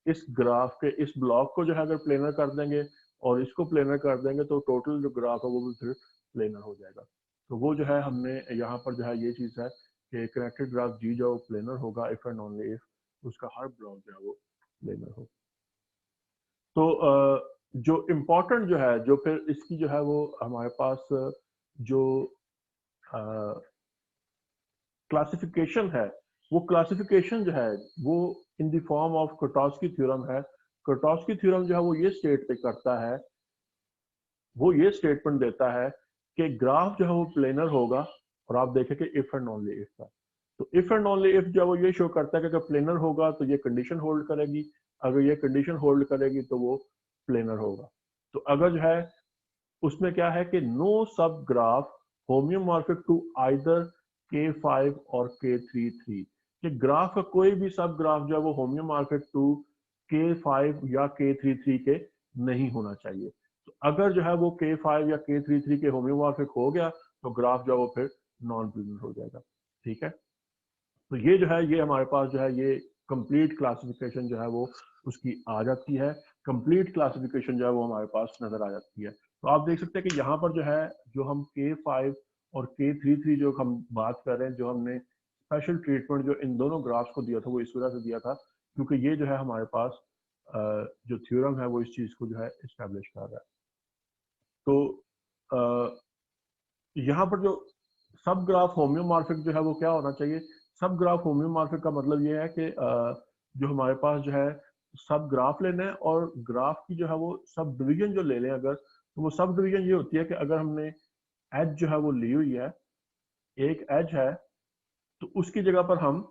इस ग्राफ के इस ब्लॉक को जो है अगर प्लेनर कर देंगे और इसको प्लेनर कर देंगे, तो टोटल जो ग्राफ है वो भी फिर प्लेनर हो जाएगा। तो वो जो है हमने यहाँ पर जो है ये चीज है कि कनेक्टेड ग्राफ जी जो प्लेनर होगा इफ एंड ओनली इफ उसका हर ब्लॉक जो है वो प्लेनर हो। तो जो इम्पोर्टेंट जो है, जो फिर इसकी जो है वो हमारे पास जो क्लासिफिकेशन है, वो क्लासिफिकेशन जो है वो in the form of Kuratowski theorem है। कोटॉस्की थ्योरम जो है वो ये स्टेट पे करता है, वो ये स्टेटमेंट देता है कि ग्राफ जो है वो प्लेनर होगा, और आप देखें कि इफ एंड ओनली इफ का, तो इफ एंड ओनली इफ जो है वो ये शो करता है कि अगर प्लेनर होगा तो ये कंडीशन होल्ड करेगी, अगर ये कंडीशन होल्ड करेगी तो वो प्लेनर होगा। तो अगर जो है उसमें क्या है कि नो सब ग्राफ होम्योमॉर्फिक टू आइदर K5 और K33, कि ग्राफ का कोई भी सब ग्राफ जो है वो होम्योमॉर्फिक टू K5 या K33 के नहीं होना चाहिए। तो अगर जो है वो K5 या K33 के होम्योमॉर्फिक हो गया, तो ग्राफ जो है वो फिर नॉन प्लेनर हो जाएगा। ठीक है, तो ये जो है ये हमारे पास जो है ये कंप्लीट क्लासिफिकेशन जो है वो उसकी आ जाती है, कंप्लीट क्लासिफिकेशन जो है वो हमारे पास नजर आ जाती है। तो आप देख सकते हैं कि यहाँ पर जो है जो हम K5 और K33 जो हम बात कर रहे हैं, जो हमने स्पेशल ट्रीटमेंट जो इन दोनों ग्राफ्स को दिया था वो इस वजह से दिया था क्योंकि ये जो है हमारे पास जो थ्योरम है वो इस चीज को जो है इस्टेब्लिश कर रहा है। तो यहाँ पर जो सब ग्राफ होम्योमॉर्फिक जो है वो क्या होना चाहिए, सब ग्राफ होम्योमॉर्फिक का मतलब ये है कि जो हमारे पास जो है सब ग्राफ लेना है, और ग्राफ की जो है वो सब डिवीजन जो ले लें अगर, तो वो सब डिवीजन ये होती है कि अगर हमने एज जो है वो ली हुई है, एक एज है, तो उसकी जगह पर हम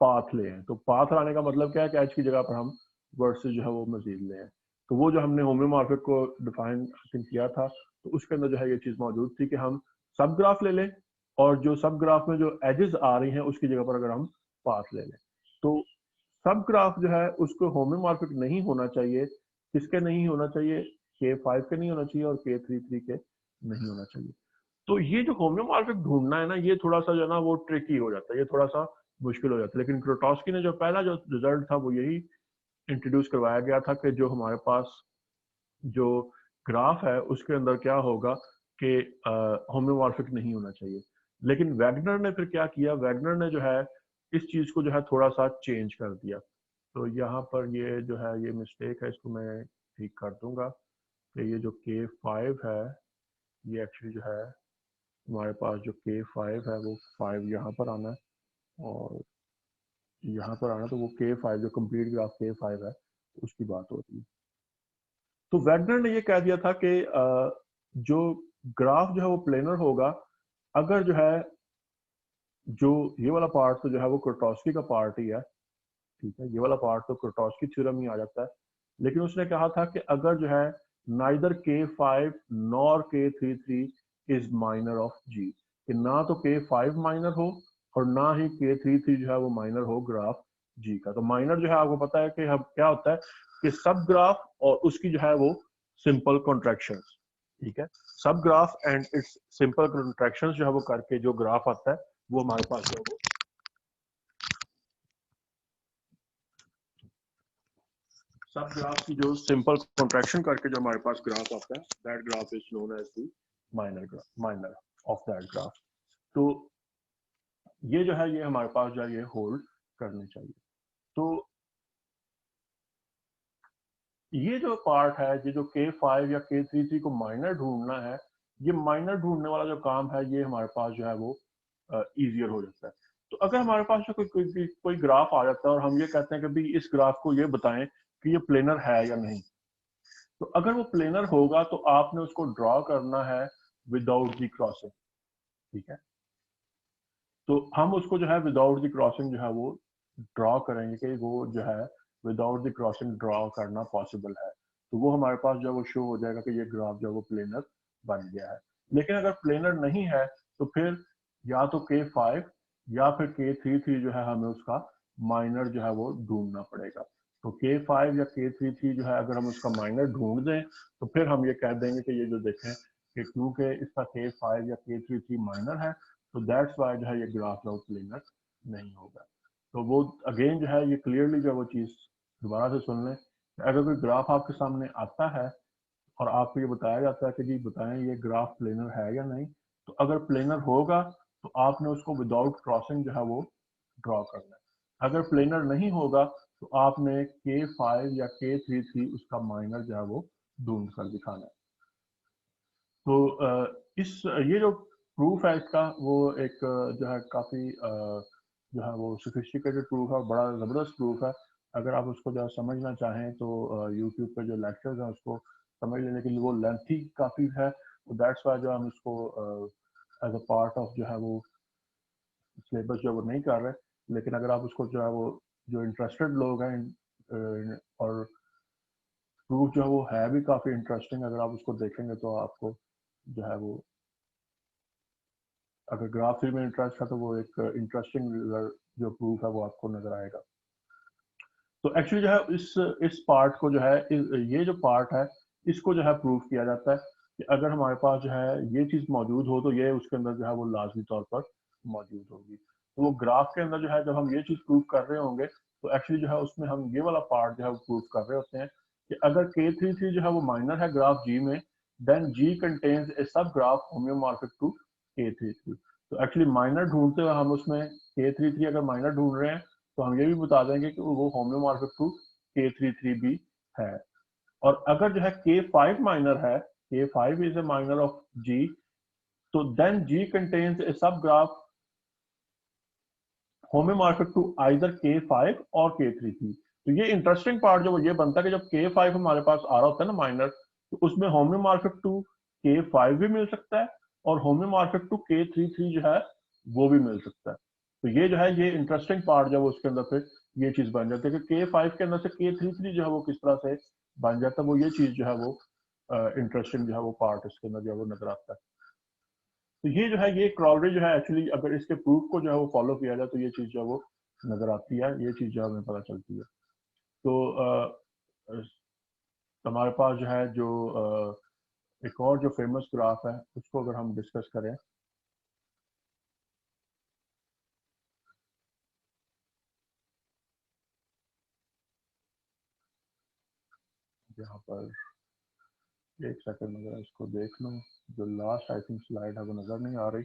पाथ ले हैं। तो पाथ लाने का मतलब क्या है कि एज की जगह पर हम वर्सेस जो है वो मजीद ले हैं। तो वो जो हमने होम्योमॉर्फिक को डिफाइन किया था, तो उसके अंदर जो है ये चीज मौजूद थी कि हम सब ग्राफ ले लें, और जो सब ग्राफ में जो एजेस आ रही हैं उसकी जगह पर अगर हम पाथ ले लें, तो सब ग्राफ जो है उसको होम्योमॉर्फिक नहीं होना चाहिए। किसके नहीं होना चाहिए? K5 के नहीं होना चाहिए और K33 के नहीं होना चाहिए। तो ये जो होम्योमॉर्फिक ढूंढना है ना, ये थोड़ा सा जो है ना वो ट्रिकी हो जाता है, ये थोड़ा सा मुश्किल हो जाता है। लेकिन क्रोटॉस्की ने जो पहला जो रिजल्ट था वो यही इंट्रोड्यूस करवाया गया था कि जो हमारे पास जो ग्राफ है उसके अंदर क्या होगा कि होम्योमॉर्फिक नहीं होना चाहिए। लेकिन वैगनर ने फिर क्या किया, वैगनर ने जो है इस चीज को जो है थोड़ा सा चेंज कर दिया। तो यहाँ पर ये जो है ये मिस्टेक है, इसको मैं ठीक कर दूंगा कि ये जो K5 है, ये एक्चुअली जो है हमारे पास जो K5 है वो 5 यहाँ पर आना है, और यहाँ पर आना, तो वो K5 जो कंप्लीट ग्राफ K5 है उसकी बात हो रही है। तो वैगनर ने ये कह दिया था कि जो ग्राफ जो है वो प्लेनर होगा अगर जो है जो ये वाला पार्ट तो जो है वो क्रोटॉस्की का पार्ट ही है। ठीक है, ये वाला पार्ट तो क्रोटॉस्की थ्योरम ही आ जाता है। लेकिन उसने कहा था कि अगर जो है neither K5 nor K33 is minor of G, कि ना तो K5 माइनर हो और ना ही K33 जो है वो माइनर हो ग्राफ G का। तो माइनर जो है आपको पता है कि हम क्या होता है कि सब ग्राफ और उसकी जो है वो सिंपल कॉन्ट्रैक्शन। ठीक है, सब graph and it's simple contraction जो है वो करके जो ग्राफ आता है वो हमारे पास जो है वो सब ग्राफ की जो सिंपल कॉन्ट्रैक्शन करके जो हमारे पास ग्राफ आता है, that graph is known as the minor of that graph. तो ये जो है ये हमारे पास जो है ये होल्ड करनी चाहिए। तो ये जो पार्ट है, ये जो K5 या K33 को माइनर ढूंढना है, ये माइनर ढूंढने वाला जो काम है ये हमारे पास जो है वो इजियर हो जाता है। तो अगर हमारे पास जो कोई ग्राफ आ जाता है और हम ये कहते हैं कि भाई इस ग्राफ को ये बताएं कि ये प्लेनर है या नहीं, तो अगर वो प्लेनर होगा तो आपने उसको ड्रॉ करना है विदाउट द क्रॉसिंग। ठीक है, तो हम उसको जो है विदाउट द क्रॉसिंग जो है वो ड्रॉ करेंगे कि वो जो है विदाउट द क्रॉसिंग ड्रॉ करना पॉसिबल है। तो वो हमारे पास जो है वो शो हो जाएगा कि ये ग्राफ जो है वो प्लेनर बन गया है। लेकिन अगर प्लेनर नहीं है तो फिर या तो K5 या फिर K33 जो है हमें उसका माइनर जो है वो ढूंढना पड़ेगा। तो K5 या K33 जो है अगर हम उसका माइनर ढूंढ दें तो फिर हम ये कह देंगे कि ये जो देखें कि क्योंकि इसका K5 या K33 माइनर है तो दैट्स वाई जो है ये ग्राफ जो प्लेनर नहीं होगा। तो वो अगेन जो है ये क्लियरली जो वो चीज दोबारा से सुन लें, अगर कोई ग्राफ आपके सामने आता है और आपको ये बताया जाता है कि जी बताएं ये ग्राफ प्लेनर है या नहीं, तो अगर प्लेनर होगा तो आपने उसको विदाउट क्रॉसिंग जो है वो ड्रॉ करना है। अगर प्लेनर नहीं होगा तो आपने K5 या K33 उसका माइनर जो है वो ढूंढ कर दिखाना है। तो इस ये जो प्रूफ है इसका वो एक जो है काफी जो है वो सोफिस्टिकेटेड प्रूफ है, बड़ा जबरदस्त प्रूफ है। अगर आप उसको जो है समझना चाहें तो यूट्यूब पे जो लेक्चर्स हैं उसको समझ लेने के लिए वो लेंथी काफी है, तो दैट्स वाई जो हम इसको एज अ पार्ट ऑफ जो है वो सिलेबस जो वो नहीं कर रहे। लेकिन अगर आप उसको जो है वो जो इंटरेस्टेड लोग हैं और प्रूफ जो है वो है भी काफी इंटरेस्टिंग, अगर आप उसको देखेंगे तो आपको जो है वो अगर ग्राफ थ्योरी में इंटरेस्ट है तो वो एक इंटरेस्टिंग जो प्रूफ है वो आपको नजर आएगा। तो एक्चुअली जो है इस पार्ट को जो है ये जो पार्ट है इसको जो है प्रूफ किया जाता है कि अगर हमारे पास जो है ये चीज मौजूद हो तो ये उसके अंदर जो है वो लाजमी तौर पर मौजूद होगी। तो वो ग्राफ के अंदर जो है जब हम ये चीज प्रूफ कर रहे होंगे तो एक्चुअली जो है उसमें हम ये वाला पार्ट जो है वो प्रूफ कर रहे होते हैं कि अगर K33 जो है वो माइनर है ग्राफ G में, देन G कंटेन्स ए सब ग्राफ होम्योमॉर्फिक टू K33। तो एक्चुअली माइनर ढूंढते हुए हम उसमें K33 अगर माइनर ढूंढ रहे हैं तो हम ये भी बता देंगे कि वो होम्योमॉर्फिक टू K33 भी है। और अगर जो है K5 माइनर है, K5 is a minor of G, तो देन G कंटेन्स ए सब ग्राफ होम्योमॉर्फिक टू आइदर K5 और K33। तो ये इंटरेस्टिंग पार्ट जो ये बनता है कि जब K5 हमारे पास आ रहा होता है ना माइनर, तो उसमें होम्योमॉर्फिक टू K5 भी मिल सकता है और होम्योमॉर्फिक टू K33 जो है वो भी मिल सकता है। तो ये जो है ये इंटरेस्टिंग पार्ट जब उसके अंदर फिर ये चीज बन जाती है कि K5 के अंदर से K33 जो है वो किस तरह से बन जाता है, वो ये चीज जो है वो इंटरेस्टिंग जो है वो पार्ट इसके अंदर जो है वो नजर आता है। तो ये जो है ये क्रॉलरी जो है एक्चुअली अगर इसके प्रूफ को जो है वो फॉलो किया जाए तो ये चीज जो है वो नजर आती है, ये चीज जो है हमें पता चलती है। तो हमारे पास जो है जो एक और जो फेमस ग्राफ है उसको अगर हम डिस्कस करें, यहाँ पर एक सेकंड अगर इसको देख लो, जो लास्ट आई थिंक स्लाइड है वो नजर नहीं आ रही।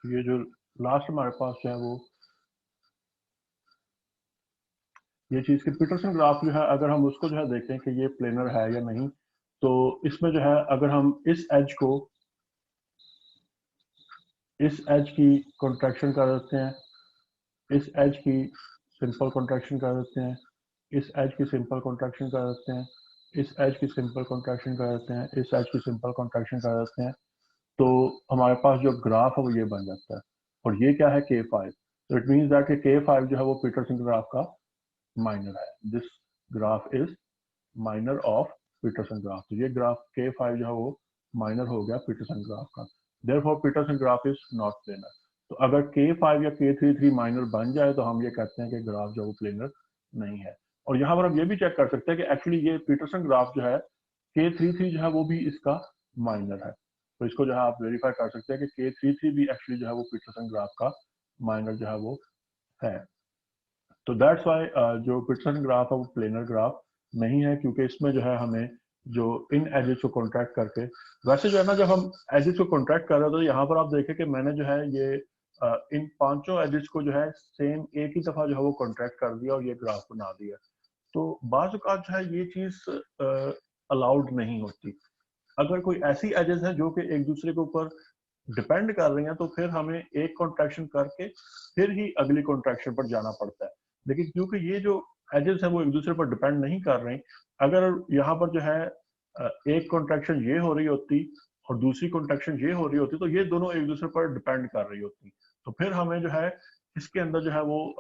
ये जो लास्ट हमारे पास जो है वो ये चीज कि पीटरसन ग्राफ जो है अगर हम उसको जो है देखें कि ये प्लेनर है या नहीं, तो इसमें जो है अगर हम इस एज की कॉन्ट्रैक्शन कर देते हैं, इस एज की सिंपल कॉन्ट्रैक्शन कर देते हैं, इस एज की सिंपल कॉन्ट्रैक्शन कर देते हैं, इस एज की सिंपल कॉन्ट्रैक्शन कर देते हैं, इस एज की सिंपल कॉन्ट्रैक्शन कर देते हैं, तो हमारे पास जो ग्राफ है वो ये बन जाता है। और ये क्या है K5, तो इट मीन्स दैट K5 जो है वो पीटरसन ग्राफ का माइनर है। This graph is minor of Petersen graph. तो ये ग्राफ K5 जो है वो माइनर हो गया पीटरसन ग्राफ का। Therefore Petersen graph is not planar. तो अगर K5 या K33 माइनर बन जाए तो हम ये कहते हैं कि ग्राफ जो है वो प्लेनर नहीं है। और यहाँ पर हम ये भी चेक कर सकते हैं कि एक्चुअली ये पीटरसन ग्राफ जो है K33 जो है वो भी इसका माइनर है। तो इसको जो है आप वेरीफाई कर सकते हैं कि K33 भी एक्चुअली जो है वो पीटरसन ग्राफ का माइनर जो है वो है। तो दैट्स वाई जो पीटरसन ग्राफ है वो प्लेनर ग्राफ नहीं है, क्योंकि इसमें जो है हमें जो इन एजेस को कॉन्ट्रैक्ट करके, वैसे जो है ना जब हम एजेस को कॉन्ट्रैक्ट कर रहे हैं तो यहाँ पर आप देखें कि मैंने जो है ये इन पांचों एजेस को जो है सेम एक ही दफा जो है वो कॉन्ट्रैक्ट कर दिया और ये ग्राफ बना दिया। तो बाज़ औक़ात जो है ये चीज अलाउड नहीं होती। अगर कोई ऐसी एजेस है जो कि एक दूसरे के ऊपर डिपेंड कर रही हैं तो फिर हमें एक कॉन्ट्रैक्शन करके फिर ही अगली कॉन्ट्रैक्शन पर जाना पड़ता है। लेकिन क्योंकि ये जो एजेस हैं वो एक दूसरे पर डिपेंड नहीं कर रही, अगर यहाँ पर जो है एक कॉन्ट्रैक्शन ये हो रही होती और दूसरी कॉन्ट्रैक्शन ये हो रही होती तो ये दोनों एक दूसरे पर डिपेंड कर रही होती, तो फिर हमें जो है इसके अंदर जो है वो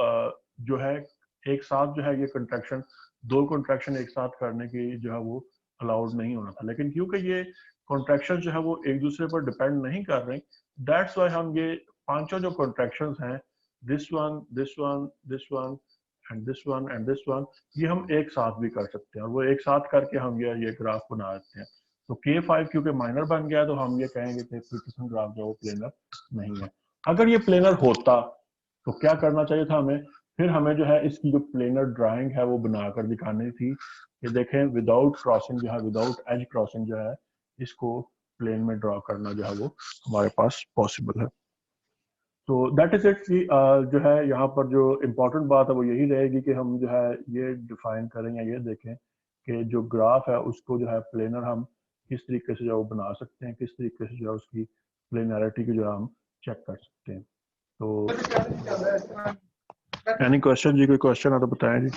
जो है एक साथ जो है ये कॉन्ट्रैक्शन, दो कॉन्ट्रैक्शन एक साथ करने की जो है वो अलाउड नहीं होना था। लेकिन क्योंकि ये कॉन्ट्रैक्शन जो है वो एक दूसरे पर डिपेंड नहीं कर रही, दैट्स वाई हम ये पांचों जो कॉन्ट्रैक्शन हैं, this one, this one, this one and this one and this one, ये हम एक साथ भी कर सकते हैं और वो एक साथ करके हम ये ग्राफ बना देते हैं। तो K5 क्योंकि माइनर बन गया तो हम ये कहेंगे कि पीटरसन ग्राफ जो प्लेनर नहीं है। अगर ये प्लेनर होता तो क्या करना चाहिए था हमें, फिर हमें जो है इसकी जो प्लेनर ड्राइंग है वो बनाकर दिखानी थी। ये देखें विदाउट क्रॉसिंग जो है, विदाउट एज क्रॉसिंग जो है इसको प्लेन में ड्रॉ करना जो है वो हमारे पास पॉसिबल है। तो दैट इज इट कि जो है यहाँ पर जो इम्पोर्टेंट बात है वो यही रहेगी कि हम जो है ये डिफाइन करें या ये देखें कि जो ग्राफ है उसको जो है प्लेनर हम किस तरीके से जो बना सकते हैं, किस तरीके से जो है उसकी प्लेनरिटी की जो हम चेक कर सकते हैं। तो एनी क्वेश्चन जी, कोई क्वेश्चन है तो बताएं जी।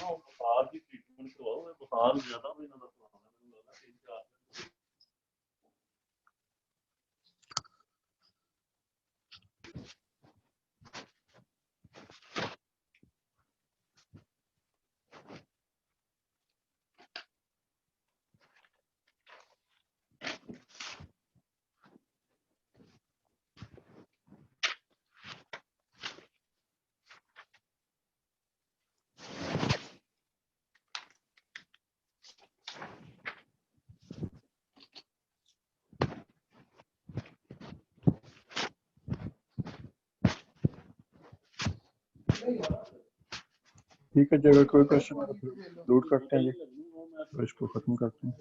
ठीक है जी, अगर कोई क्वेश्चन है तो लोड करते हैं जी, तो इसको खत्म करते हैं।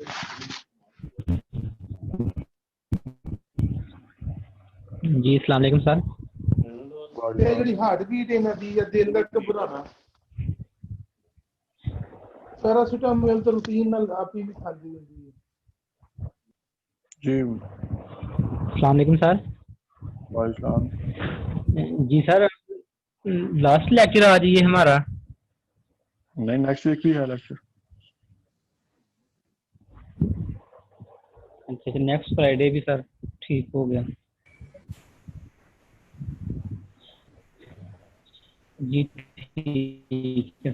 जी अस्सलाम वालेकुम सर। ਇਹ ਜਿਹੜੀ ਹਾਰਟ ਬੀਟ ਇਹਨਾਂ ਦੀ ਜਾਂ ਦਿਲ ਦਾ ਘਬਰਾਣਾ, ਪੈਰਾਸੀਟਾਮੋਲ ਤਾਂ ਰੂਟੀਨ ਨਾਲ ਆਪੀ ਵੀ ਖਾਂਦੀ ਹੁੰਦੀ ਹੈ जी अस्सलाम वालेकुम सर। वालेकुम। जी सर, लास्ट लेक्चर आज ये हमारा। नहीं, नेक्स्ट वीक भी है लेक्चर। अच्छा, नेक्स्ट फ्राइडे भी सर, ठीक हो गया जी, ठीक है।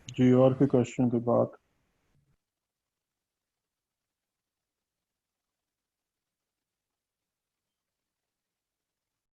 जी और कोई क्वेश्चन के बाद